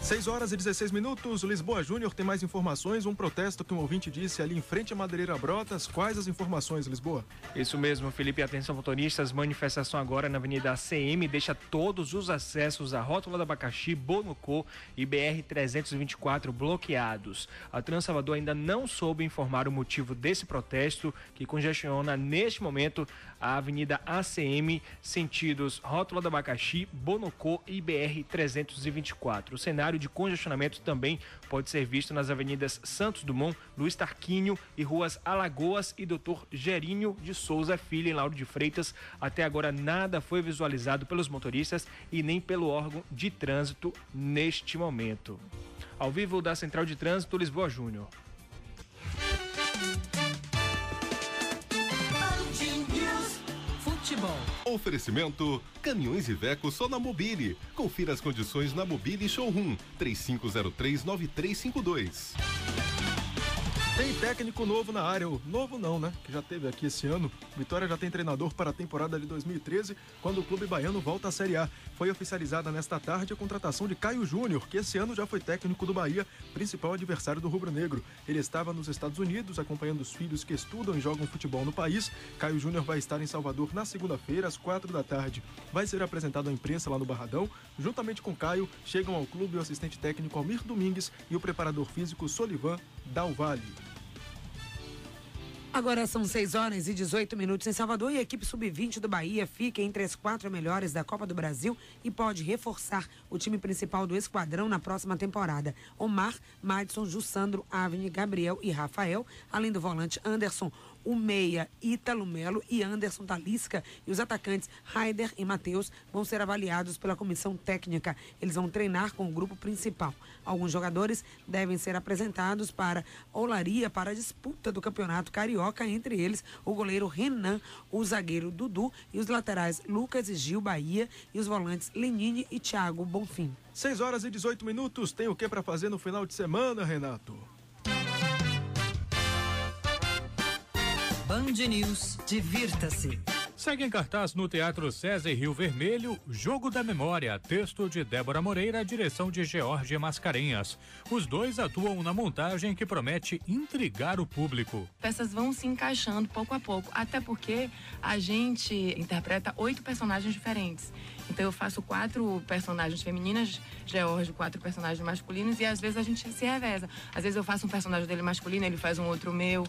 6h16. Lisboa Júnior tem mais informações. Um protesto que um ouvinte disse ali em frente à Madeireira Brotas. Quais as informações, Lisboa? Isso mesmo, Felipe. Atenção, motoristas. Manifestação agora na Avenida ACM deixa todos os acessos à Rótula do Abacaxi, Bonocô e BR-324 bloqueados. A Transalvador ainda não soube informar o motivo desse protesto, que congestiona neste momento a Avenida ACM, sentidos Rótula do Abacaxi, Bonocô e BR-324. O cenário cenário de congestionamento também pode ser visto nas avenidas Santos Dumont, Luiz Tarquínio e ruas Alagoas e Dr. Gerinho de Souza Filho, em Lauro de Freitas. Até agora nada foi visualizado pelos motoristas e nem pelo órgão de trânsito neste momento. Ao vivo da Central de Trânsito, Lisboa Júnior. Futebol. Oferecimento: Caminhões Iveco só na Mobile. Confira as condições na Mobile Showroom 3503-9352. Tem técnico novo na área, ou novo não, né? Que já teve aqui esse ano. Vitória já tem treinador para a temporada de 2013, quando o clube baiano volta à Série A. Foi oficializada nesta tarde a contratação de Caio Júnior, que esse ano já foi técnico do Bahia, principal adversário do rubro-negro. Ele estava nos Estados Unidos, acompanhando os filhos que estudam e jogam futebol no país. Caio Júnior vai estar em Salvador na segunda-feira, às 16h. Vai ser apresentado à imprensa lá no Barradão. Juntamente com Caio, chegam ao clube o assistente técnico Almir Domingues e o preparador físico Solivan Dalvalle. Agora são 6h18 em Salvador e a equipe sub-20 do Bahia fica entre as 4 melhores da Copa do Brasil e pode reforçar o time principal do esquadrão na próxima temporada. Omar, Madison, Jussandro, Avni, Gabriel e Rafael, além do volante Anderson, o meia Ítalo Melo e Anderson Talisca, e os atacantes Raider e Matheus vão ser avaliados pela comissão técnica. Eles vão treinar com o grupo principal. Alguns jogadores devem ser apresentados para olaria para a disputa do Campeonato Carioca, entre eles o goleiro Renan, o zagueiro Dudu e os laterais Lucas e Gil Bahia e os volantes Lenine e Thiago Bonfim. 6h18. Tem o que para fazer no final de semana, Renato? Band News, divirta-se. Segue em cartaz no Teatro César Rio Vermelho, Jogo da Memória, texto de Débora Moreira, direção de George Mascarenhas. Os dois atuam na montagem que promete intrigar o público. Peças vão se encaixando pouco a pouco, até porque a gente interpreta 8 personagens diferentes. Então eu faço 4 personagens femininas, George 4 personagens masculinos, e às vezes a gente se reveza. Às vezes eu faço um personagem dele masculino, ele faz um outro meu.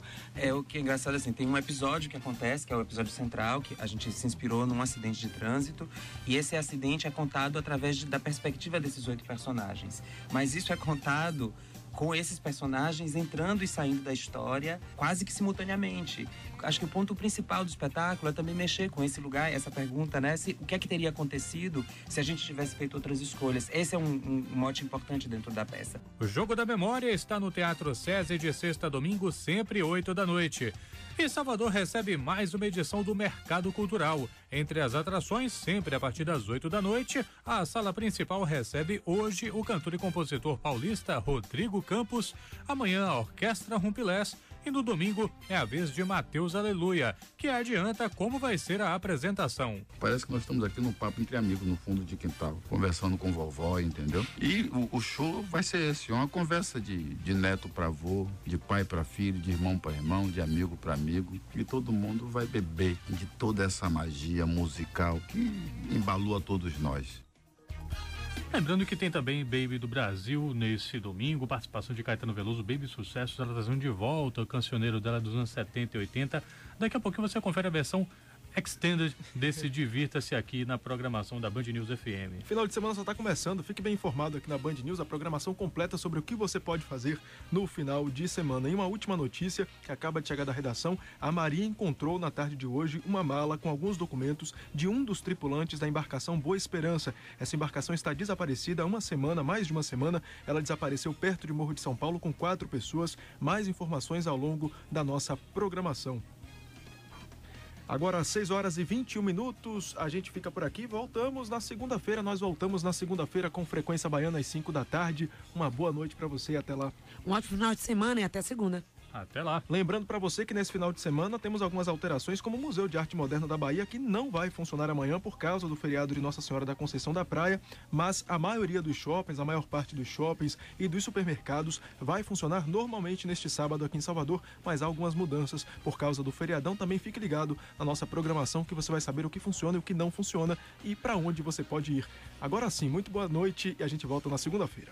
O que é engraçado assim, tem um episódio que acontece, que é o episódio central, que a gente se inspirou num acidente de trânsito, e esse acidente é contado através da perspectiva desses 8 personagens. Mas isso é contado com esses personagens entrando e saindo da história quase que simultaneamente. Acho que o ponto principal do espetáculo é também mexer com esse lugar, essa pergunta, né? O que é que teria acontecido se a gente tivesse feito outras escolhas? Esse é um mote importante dentro da peça. O Jogo da Memória está no Teatro César de sexta a domingo, sempre 20h. E Salvador recebe mais uma edição do Mercado Cultural. Entre as atrações, sempre a partir das 20h, a sala principal recebe hoje o cantor e compositor paulista Rodrigo Campos, amanhã a Orquestra Rumpilés e no domingo é a vez de Mateus Aleluia, que adianta como vai ser a apresentação. Parece que nós estamos aqui num papo entre amigos, no fundo de quintal, conversando com vovó, entendeu? E o show vai ser esse, uma conversa de neto para avô, de pai para filho, de irmão para irmão, de amigo para amigo, e todo mundo vai beber de toda essa magia musical que embalou a todos nós. Lembrando que tem também Baby do Brasil nesse domingo, participação de Caetano Veloso, Baby Sucesso, ela trazendo de volta o cancioneiro dela dos anos 70 e 80. Daqui a pouquinho você confere a versão extended desse Divirta-se aqui na programação da Band News FM. Final de semana só está começando, fique bem informado aqui na Band News, a programação completa sobre o que você pode fazer no final de semana. E uma última notícia que acaba de chegar da redação, a Marinha encontrou na tarde de hoje uma mala com alguns documentos de um dos tripulantes da embarcação Boa Esperança. Essa embarcação está desaparecida há uma semana, mais de uma semana, ela desapareceu perto de Morro de São Paulo com 4 pessoas. Mais informações ao longo da nossa programação. Agora, 6h21, a gente fica por aqui, voltamos na segunda-feira, nós voltamos na segunda-feira com Frequência Baiana às 5h. Uma boa noite para você e até lá. Um ótimo final de semana e até segunda. Até lá. Lembrando para você que nesse final de semana temos algumas alterações, como o Museu de Arte Moderna da Bahia, que não vai funcionar amanhã por causa do feriado de Nossa Senhora da Conceição da Praia, mas a maioria dos shoppings, a maior parte dos shoppings e dos supermercados vai funcionar normalmente neste sábado aqui em Salvador, mas há algumas mudanças por causa do feriadão. Também fique ligado na nossa programação que você vai saber o que funciona e o que não funciona e para onde você pode ir. Agora sim, muito boa noite e a gente volta na segunda-feira.